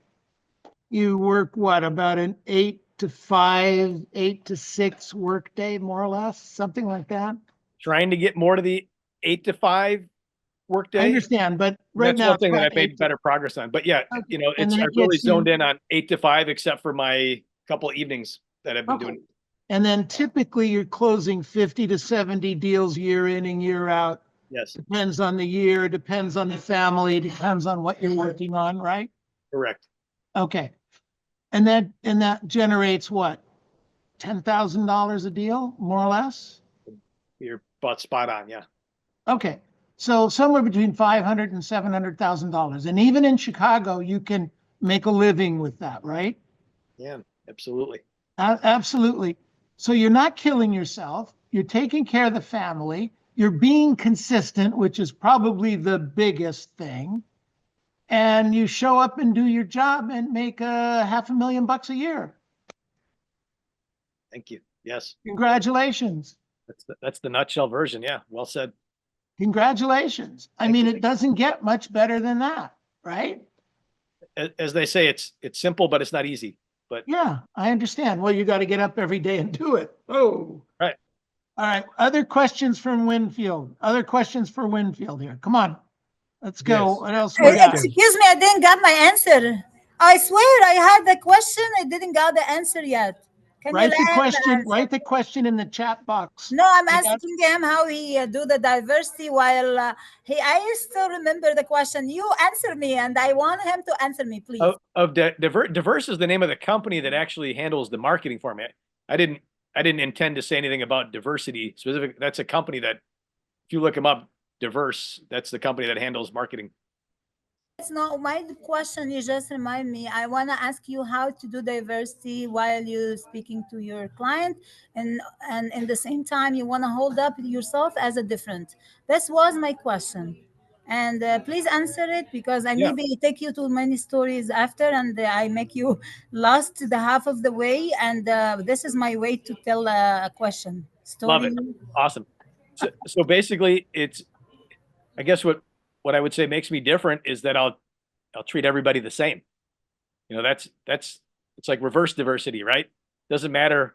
you work what, about an 8 to 5, 8 to 6 work day, more or less, something like that? Trying to get more to the 8 to 5 work day. I understand, but right That's now one it's thing that about I've made 8 to- better progress on. But yeah, Okay. And then it I've really gets you- zoned in on 8 to 5, except for my couple of evenings that I've been Okay. doing. And then typically you're closing 50 to 70 deals year in and year out. Yes, Depends on the year, depends on the family, depends on what you're working on, right? correct. Okay. And that generates what? $10,000 a deal, more or less? You're about spot on. Yeah. Okay. So somewhere between $500,000 and $700,000. And even in Chicago, you can make a living with that, right? Yeah, absolutely. Absolutely. So you're not killing yourself. You're taking care of the family. you're being consistent, which is probably the biggest thing. And you show up and do your job and make $500,000 a year. Thank you. Yes, Congratulations. that's the nutshell version. Yeah, well said. Congratulations. I Thank mean, you. it doesn't get much better than that, right? As they say, it's simple, but it's not easy. But Yeah, I understand. Well, you got to get up every day and do it. Oh, right. all right. Other questions from Winfield? Other questions for Winfield here? Come on. Let's go. Yes. What else we got? Question. Excuse me, I didn't get my answer. I swear I had the question. I didn't got the answer yet. Can you Write let the him question. answer? Write the question in the chat box. No, I'm I got- asking him how he do the diversity while I still remember the question. You answer me, and I want him to answer me, please. Diverse is the name of the company that actually handles the marketing for me. I didn't intend to say anything about diversity specific. That's a company that, if you look them up, Diverse, that's the company that handles marketing. It's not my question. You just remind me. I want to ask you how to do diversity while you speaking to your client, and in the same time you want to hold up yourself as a different. This was my question, and please answer it because I Yeah. maybe take you to many stories after, and I make you lost the half of the way. And this is my way to tell a question Love story. it. Awesome. So basically, it's, I guess what I would say makes me different is that I'll treat everybody the same. You know, that's it's like reverse diversity, right? Doesn't matter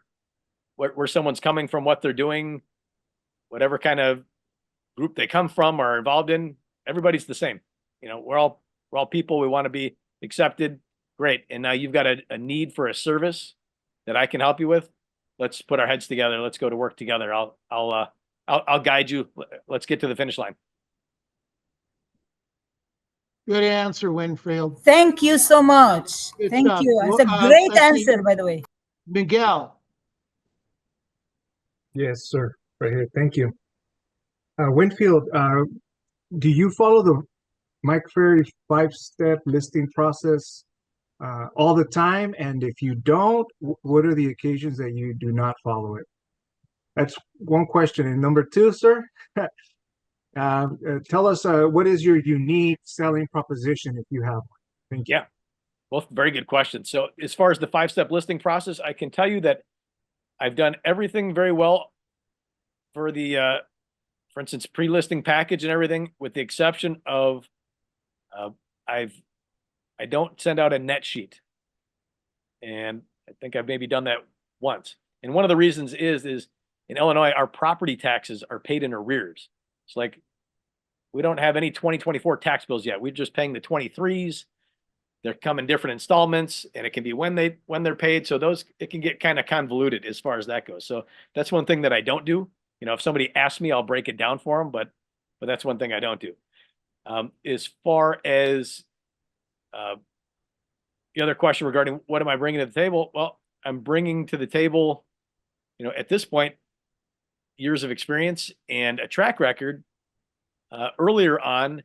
where someone's coming from, what they're doing, whatever kind of group they come from or are involved in, everybody's the same. You know, we're all people. We want to be accepted. Great. And now you've got a need for a service that I can help you with. Let's put our heads together. Let's go to work together. I'll guide you. Let's get to the finish line. Good answer, Winfield. Thank you so much. Good Thank stuff. you. It's a Well, great let's see. answer, by the way. Miguel. Yes, sir. Right here. Thank you. Winfield, do you follow the Mike Ferry 5-step listing process all the time? And if you don't, what are the occasions that you do not follow it? That's one question. And number two, sir, tell us what is your unique selling proposition if you have one? Thank you. Yeah, both very good questions. So as far as the 5-step listing process, I can tell you that I've done everything very well for the, for instance, pre-listing package and everything, with the exception of I don't send out a net sheet. And I think I've maybe done that once. And one of the reasons is in Illinois, our property taxes are paid in arrears. It's like, we don't have any 2024 tax bills yet. We're just paying the 23s. They're come in different installments, and it can be when they're paid. So it can get kind of convoluted as far as that goes. So that's one thing that I don't do. You know, if somebody asks me, I'll break it down for them, but that's one thing I don't do. As far as the other question regarding what am I bringing to the table? Well, I'm bringing to the table, you know, at this point, years of experience and a track record. Earlier on,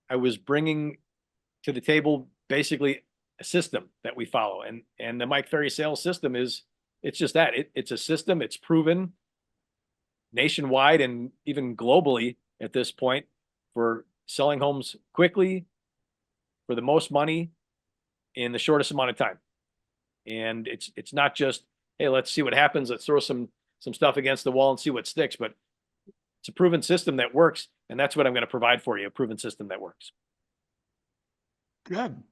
I was bringing to the table basically a system that we follow, and the Mike Ferry sales system it's just that it's a system. It's proven nationwide and even globally at this point for selling homes quickly for the most money in the shortest amount of time. And it's not just, hey, let's see what happens. Let's throw some stuff against the wall and see what sticks. But it's a proven system that works, and that's what I'm going to provide for you, a proven system that works. Good.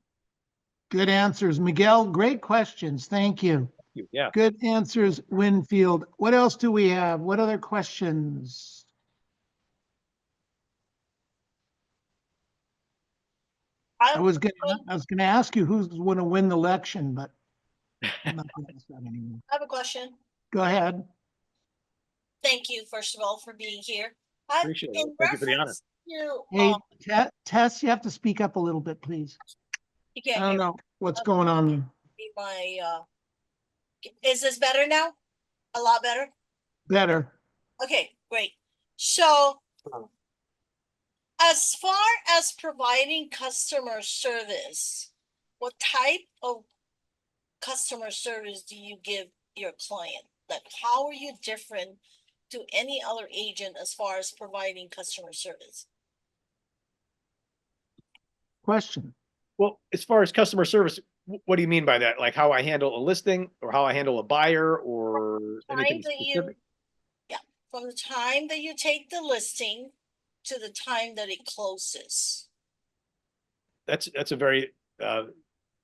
Good answers. Miguel, great questions. Thank you. Yeah. Good answers, Winfield. What else do we have? What other questions? I was gonna ask you who's going to win the election, but I'm not going to ask that anymore. I have a question. Go ahead. Thank you, first of all, for being here. Appreciate it. Thank you for the honor. Hey, Tess, you have to speak up a little bit, please. You I can't don't hear know what's going on there. me. Is this better now? A lot better? Better. Okay, great. So, as far as providing customer service, what type of customer service do you give your client? Like, how are you different to any other agent as far as providing customer service? Question. Well, as far as customer service, what do you mean by that? Like how I handle a listing or how I handle a buyer or anything Time that you, specific? yeah, from the time that you take the listing to the time that it closes. That's a very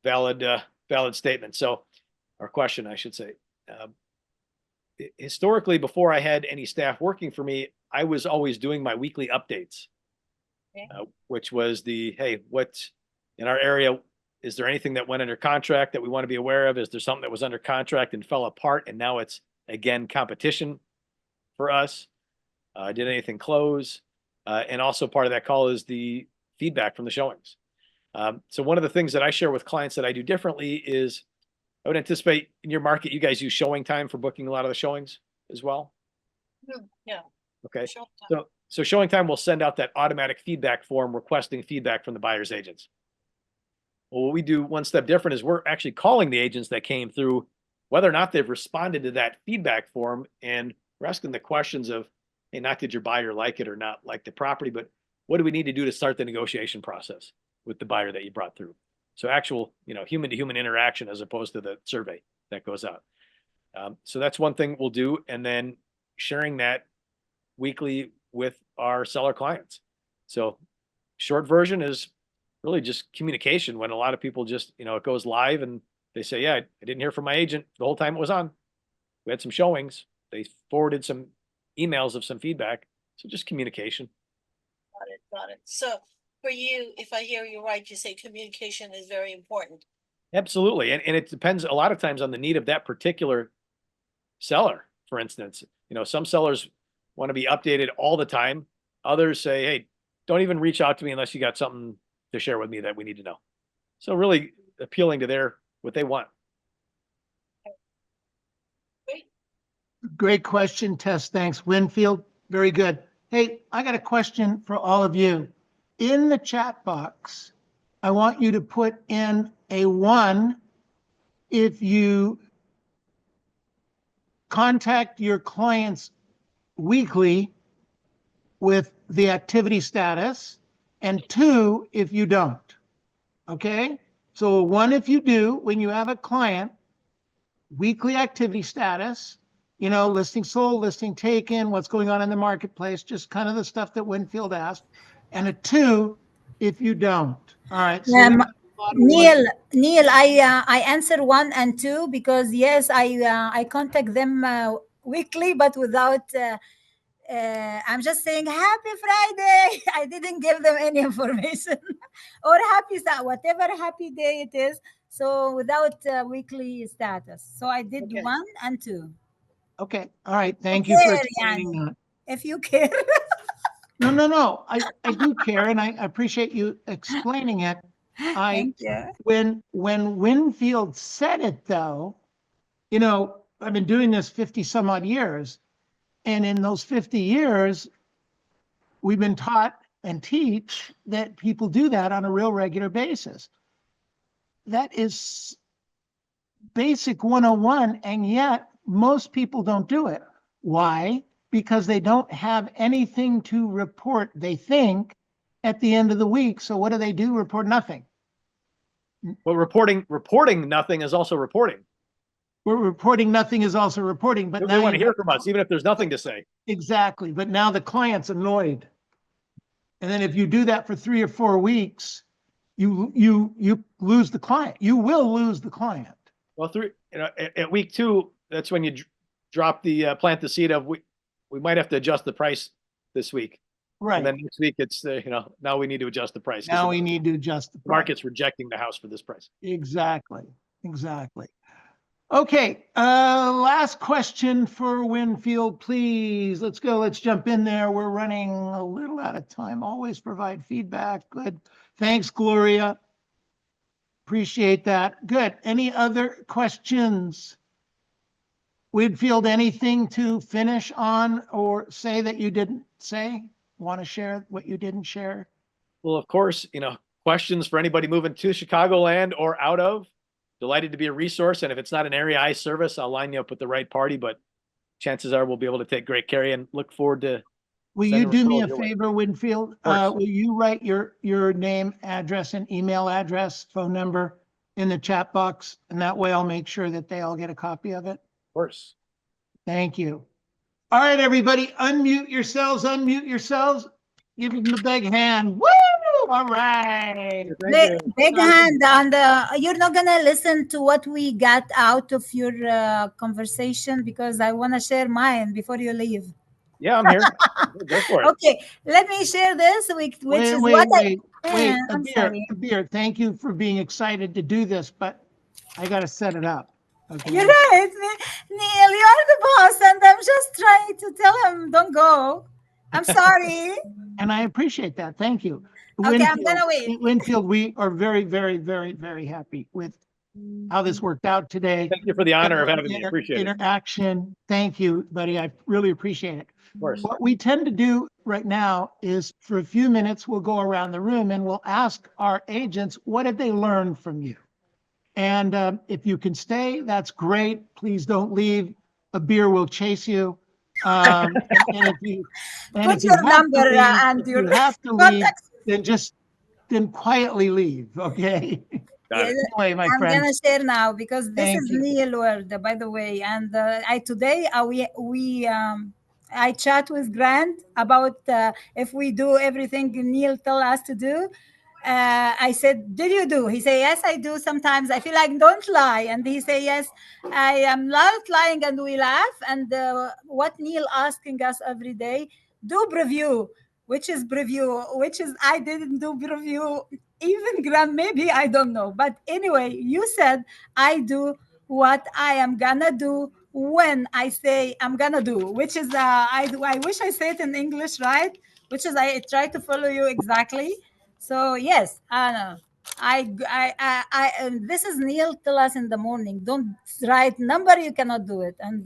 valid statement. So, or question, I should say. Historically, before I had any staff working for me, I was always doing my weekly updates, Okay. which was the, hey, what's in our area? Is there anything that went under contract that we want to be aware of? Is there something that was under contract and fell apart and now it's again competition for us? Did anything close? And also part of that call is the feedback from the showings. So one of the things that I share with clients that I do differently is I would anticipate in your market, you guys use showing time for booking a lot of the showings as well. Yeah. Okay. Showing time. So showing time will send out that automatic feedback form requesting feedback from the buyer's agents. Well, what we do one step different is we're actually calling the agents that came through, whether or not they've responded to that feedback form, and we're asking the questions of, hey, not did your buyer like it or not like the property, but what do we need to do to start the negotiation process with the buyer that you brought through? So actual, human to human interaction as opposed to the survey that goes out. So that's one thing we'll do. And then sharing that weekly with our seller clients. So short version is really just communication when a lot of people just, it goes live and they say, yeah, I didn't hear from my agent the whole time it was on. We had some showings. They forwarded some emails of some feedback. So just communication. Got it. So for you, if I hear you right, you say communication is very important. Absolutely. And it depends a lot of times on the need of that particular seller. For instance, some sellers want to be updated all the time. Others say, hey, don't even reach out to me unless you got something to share with me that we need to know. So really appealing to what they want. Great question, Tess. Thanks. Winfield, very good. Hey, I got a question for all of you. In the chat box, I want you to put in a 1 if you contact your clients weekly with the activity status, and 2 if you don't. Okay? So a 1 if you do, when you have a client, weekly activity status, listing sold, listing taken, what's going on in the marketplace, just kind of the stuff that Winfield asked, and a 2 if you don't. All right. So Neil, I answer 1 and 2 because yes, I contact them weekly, but without. I'm just saying happy Friday. I didn't give them any information or whatever happy day it is. So without weekly status. So I did Okay. 1 and 2. Okay. All right. Thank you for explaining that. If you care. No. I do care, and I appreciate you explaining it. Thank you. When Winfield said it, though, I've been doing this 50 some odd years, and in those 50 years, we've been taught and teach that people do that on a real regular basis. That is basic 101, and yet most people don't do it. Why? Because they don't have anything to report, they think, at the end of the week. So what do? Report nothing. Well, reporting nothing is also reporting. We're reporting nothing is also reporting, but They want to hear from us, even if there's nothing to say. Exactly. But now the client's annoyed. And then if you do that for 3 or 4 weeks, you lose the client. You will lose the client. Well, at week 2, that's when you drop the plant the seed of we might have to adjust the price this week. Right. And then next week it's now we need to adjust the price. Now we need to adjust the price. Market's rejecting the house for this price. Exactly. Okay. Last question for Winfield, please. Let's go. Let's jump in there. We're running a little out of time. Always provide feedback. Good. Thanks, Gloria. Appreciate that. Good. Any other questions? Winfield, anything to finish on or say that you didn't say? Want to share what you didn't share? Well, of course, questions for anybody moving to Chicagoland or out of. Delighted to be a resource. And if it's not an area I service, I'll line you up with the right party. But chances are we'll be able to take great care of you and look forward to. Will you sending do me referrals a your way. favor, Winfield? course. Will you write your name, address, and email address, phone number in the chat box? And that way I'll make sure that they all get a copy of it. Of course. Thank you. All right, everybody, unmute yourselves, unmute yourselves. Give them the big hand. Woo! All right. Big hand on the. You're not gonna listen to what we got out of your conversation because I want to share mine before you leave. Yeah, I'm here. Go for it. Okay, let me share this, which Wait, is wait, what wait, I. wait, I'm sorry. Abir, thank you for being excited to do this, but I gotta set it up. Okay. You're right, Neil. You're the boss, and I'm just trying to tell him, don't go. I'm sorry. And I appreciate that. Thank you. Okay, I'm gonna wait. Winfield, we are very, very, very, very happy with how this worked out today. Thank you for the honor of having me. Appreciate it. Interaction. Thank you, buddy. I really appreciate it. Of course. What we tend to do right now is for a few minutes, we'll go around the room and we'll ask our agents, what did they learn from you? And if you can stay, that's great. Please don't leave. A beer will chase you. And if you, Put your number and your have to leave, contact. then quietly leave. Okay. Got it. Anyway, my I'm friend. gonna share now because this Thank is you. Neil word, by the way. And I chat with Grant about if we do everything Neil tell us to do. I said, did you do? He say, yes, I do. Sometimes I feel like don't lie. And he say, yes, I am not lying. And we laugh. And what Neil asking us every day, do preview, which is I didn't do preview. Even Grant, maybe, I don't know. But anyway, you said I do what I am gonna do when I say I'm gonna do, which is I wish I say it in English, right? Which is I try to follow you exactly. So yes, Anna, this is Neil tell us in the morning. Don't write number, you cannot do it. And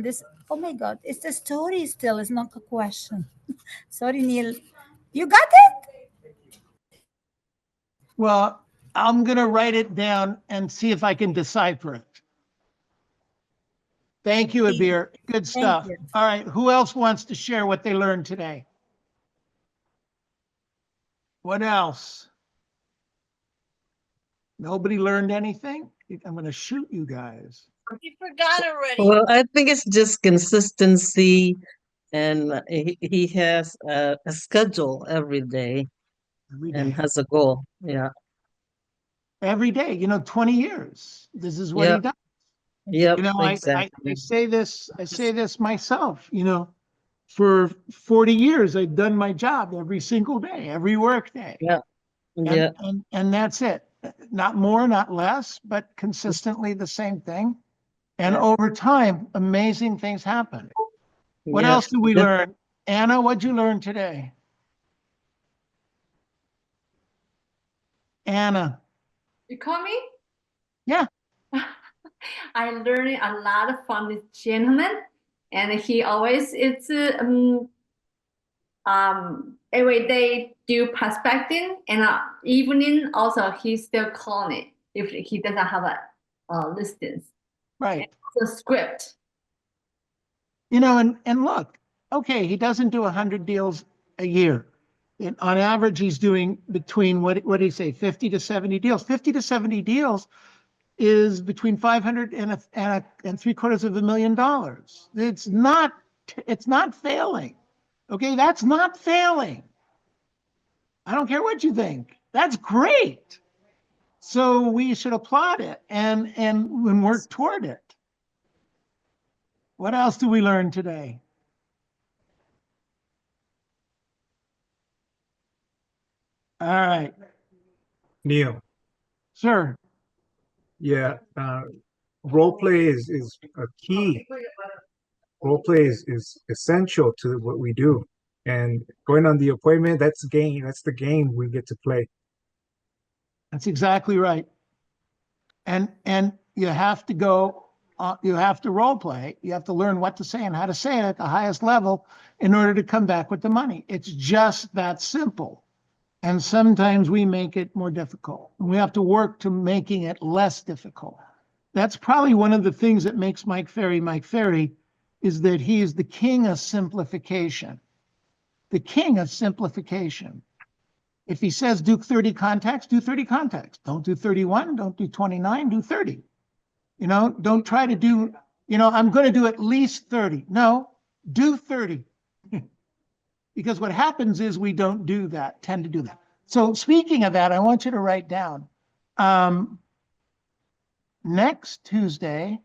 this, oh my God, it's a story still. It's not a question. Sorry, Neil. You got it? Well, I'm going to write it down and see if I can decipher it. Thank you, Abir. Good stuff. you. All right. Who else wants to share what they learned today? What else? Nobody learned anything? I'm going to shoot you guys. You forgot already. Well, I think it's just consistency, and he has a schedule every day Every day. and has a goal. Yeah. Every day, 20 years. This is what he Yep. does. Yep. I Exactly. say this myself, for 40 years, I've done my job every single day, every work day. Yeah. And, Yeah. and that's it. Not more, not less, but consistently the same thing. And Yeah. over time, amazing things happen. What Yeah. else did we Yep. learn? Anna, what'd you learn today? Anna. You call me? Yeah. I learned a lot from this gentleman, and he always every day do prospecting, and evening also he's still calling it if he doesn't have a listings. Right. The script. And look, okay, he doesn't do 100 deals a year. On average, he's doing between, what did he say, 50 to 70 deals. 50 to 70 deals is between 500 and $750,000. It's not failing. Okay, that's not failing. I don't care what you think. That's great. So we should applaud it and work toward it. What else do we learn today? All right. Neil. Sir. Yeah, role play is a key. Role play is essential to what we do. And going on the appointment, that's the game. That's the game we get to play. That's exactly right. And you have to go, you have to role play. You have to learn what to say and how to say it at the highest level in order to come back with the money. It's just that simple. And sometimes we make it more difficult. We have to work to making it less difficult. That's probably one of the things that makes Mike Ferry Mike Ferry, is that he is the king of simplification. The king of simplification. If he says do 30 contacts, do 30 contacts. Don't do 31, don't do 29, do 30. You know, don't try to do, you know, I'm going to do at least 30. No, do 30. Because what happens is we don't do that, tend to do that. So speaking of that, I want you to write down next Thursday,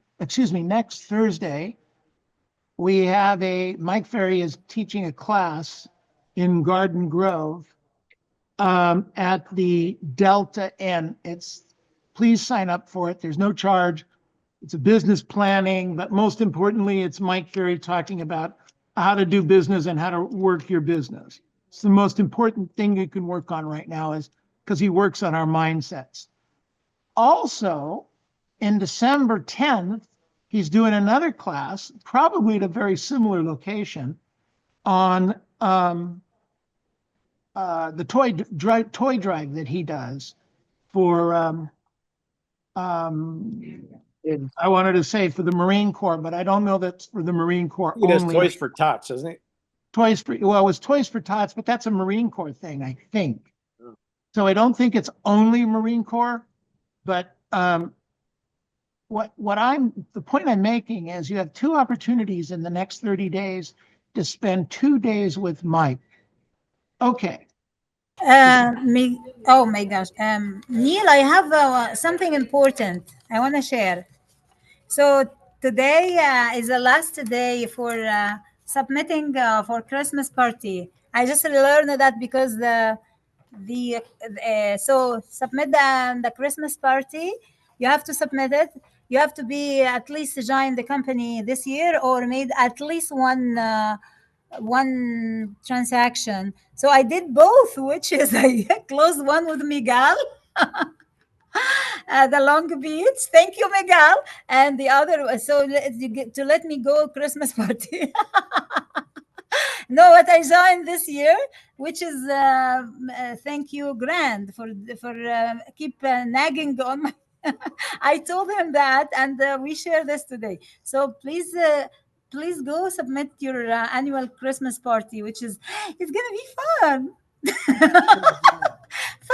we have Mike Ferry is teaching a class in Garden Grove at the Delta Inn. Please sign up for it. There's no charge. It's a business planning, but most importantly, it's Mike Ferry talking about how to do business and how to work your business. It's the most important thing you can work on right now is because he works on our mindsets. Also, in December 10th, he's doing another class, probably at a very similar location, on the toy drive that he does for I wanted to say for the Marine Corps, but I don't know that's for the Marine Corps He does only. Toys for Tots, doesn't he? Well, it was Toys for Tots, but that's a Marine Corps thing, I think. Oh. So I don't think it's only Marine Corps, but the point I'm making is you have two opportunities in the next 30 days to spend 2 days with Mike. Okay. Oh my gosh. Neil, I have something important I want to share. So today is the last day for submitting for Christmas party. I just learned that because so submit the Christmas party. You have to submit it. You have to be at least join the company this year or made at least one transaction. So I did both, which is I closed one with Miguel. The Long Beach. Thank you, Miguel. And the other, so to let me go Christmas party. No, what I joined this year, which is thank you, Grand, for keep nagging on my. I told him that, and we share this today. So please go submit your annual Christmas party, which is it's gonna be fun.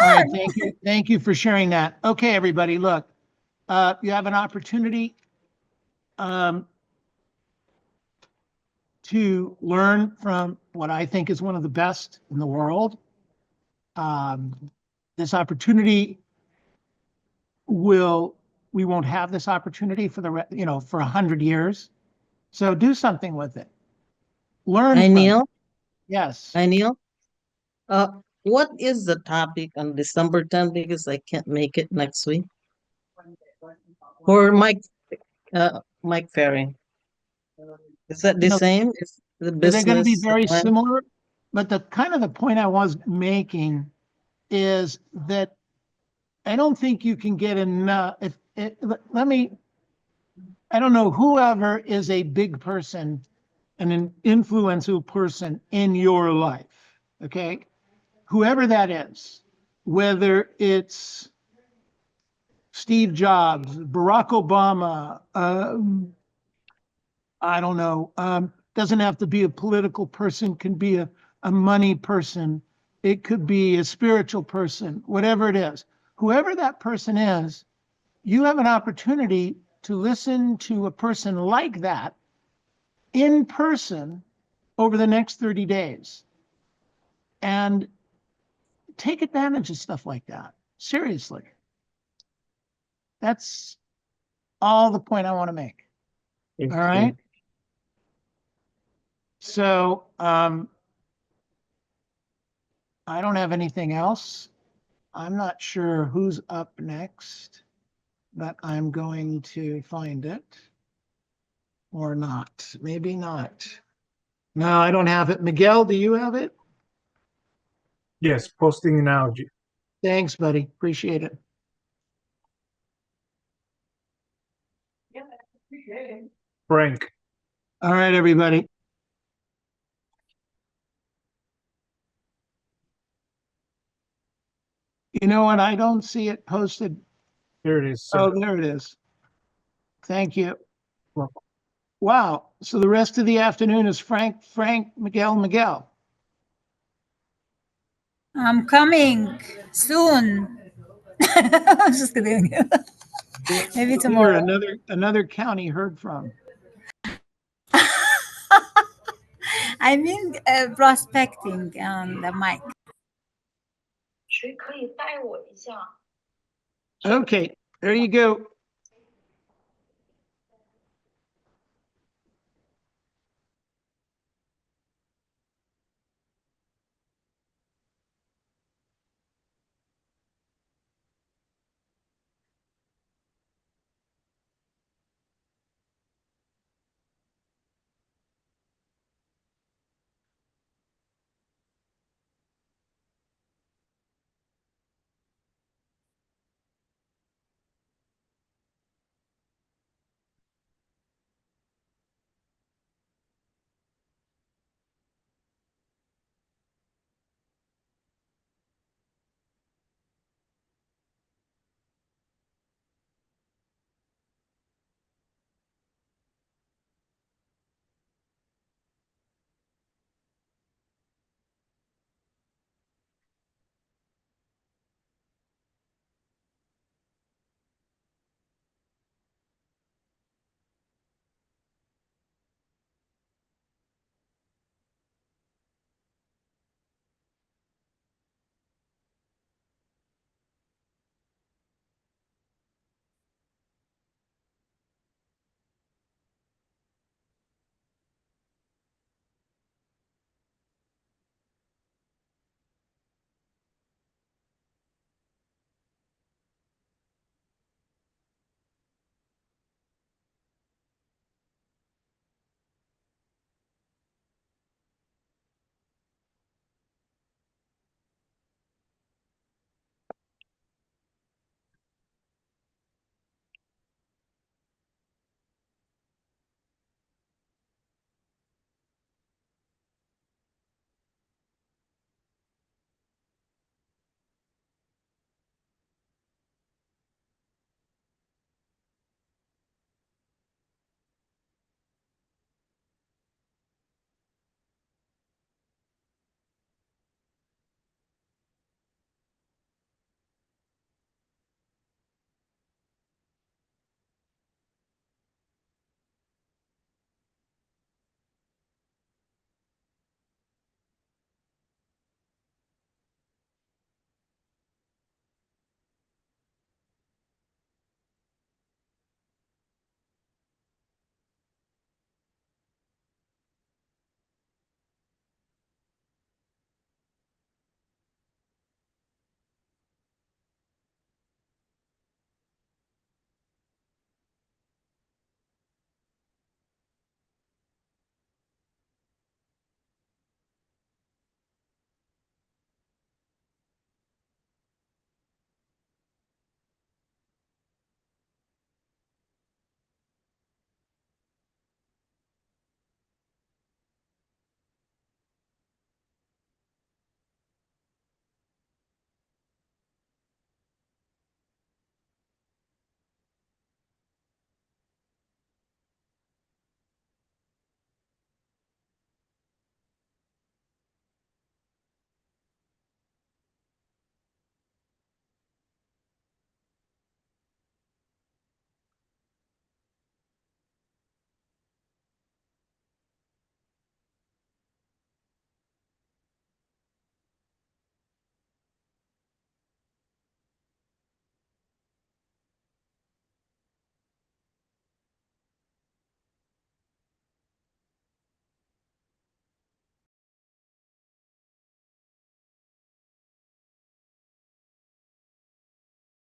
All right, thank you. Thank you for sharing that. Okay, everybody, look, you have an opportunity to learn from what I think is one of the best in the world. This opportunity we won't have this opportunity for for 100 years. So do something with it. Learn. Hi, from it. Neil. Yes. Hi, Neil. What is the topic on December 10th? Because I can't make it next week. For Mike Ferry. Is that the same? Is the They're going to be business very plan? similar, but the point I was making is that I don't think you can get enough. I don't know, whoever is a big person and an influential person in your life, okay? Whoever that is, whether it's Steve Jobs, Barack Obama, I don't know, doesn't have to be a political person, can be a money person. It could be a spiritual person, whatever it is. Whoever that person is, you have an opportunity to listen to a person like that in person over the next 30 days. And take advantage of stuff like that. Seriously. That's all the point I want to make. All right. So I don't have anything else. I'm not sure who's up next, but I'm going to find it or not. Maybe not. No, I don't have it. Miguel, do you have it? Yes, posting now. Thanks, buddy. Appreciate it. Frank. All right, everybody. You know what? I don't see it posted. There it is. Sir. Oh, there it is. Thank you. Welcome. Wow. So the rest of the afternoon is Frank, Miguel. I'm coming soon. Just kidding. Maybe Here, tomorrow. another county heard from. I mean, prospecting on the mic. Okay, there you go.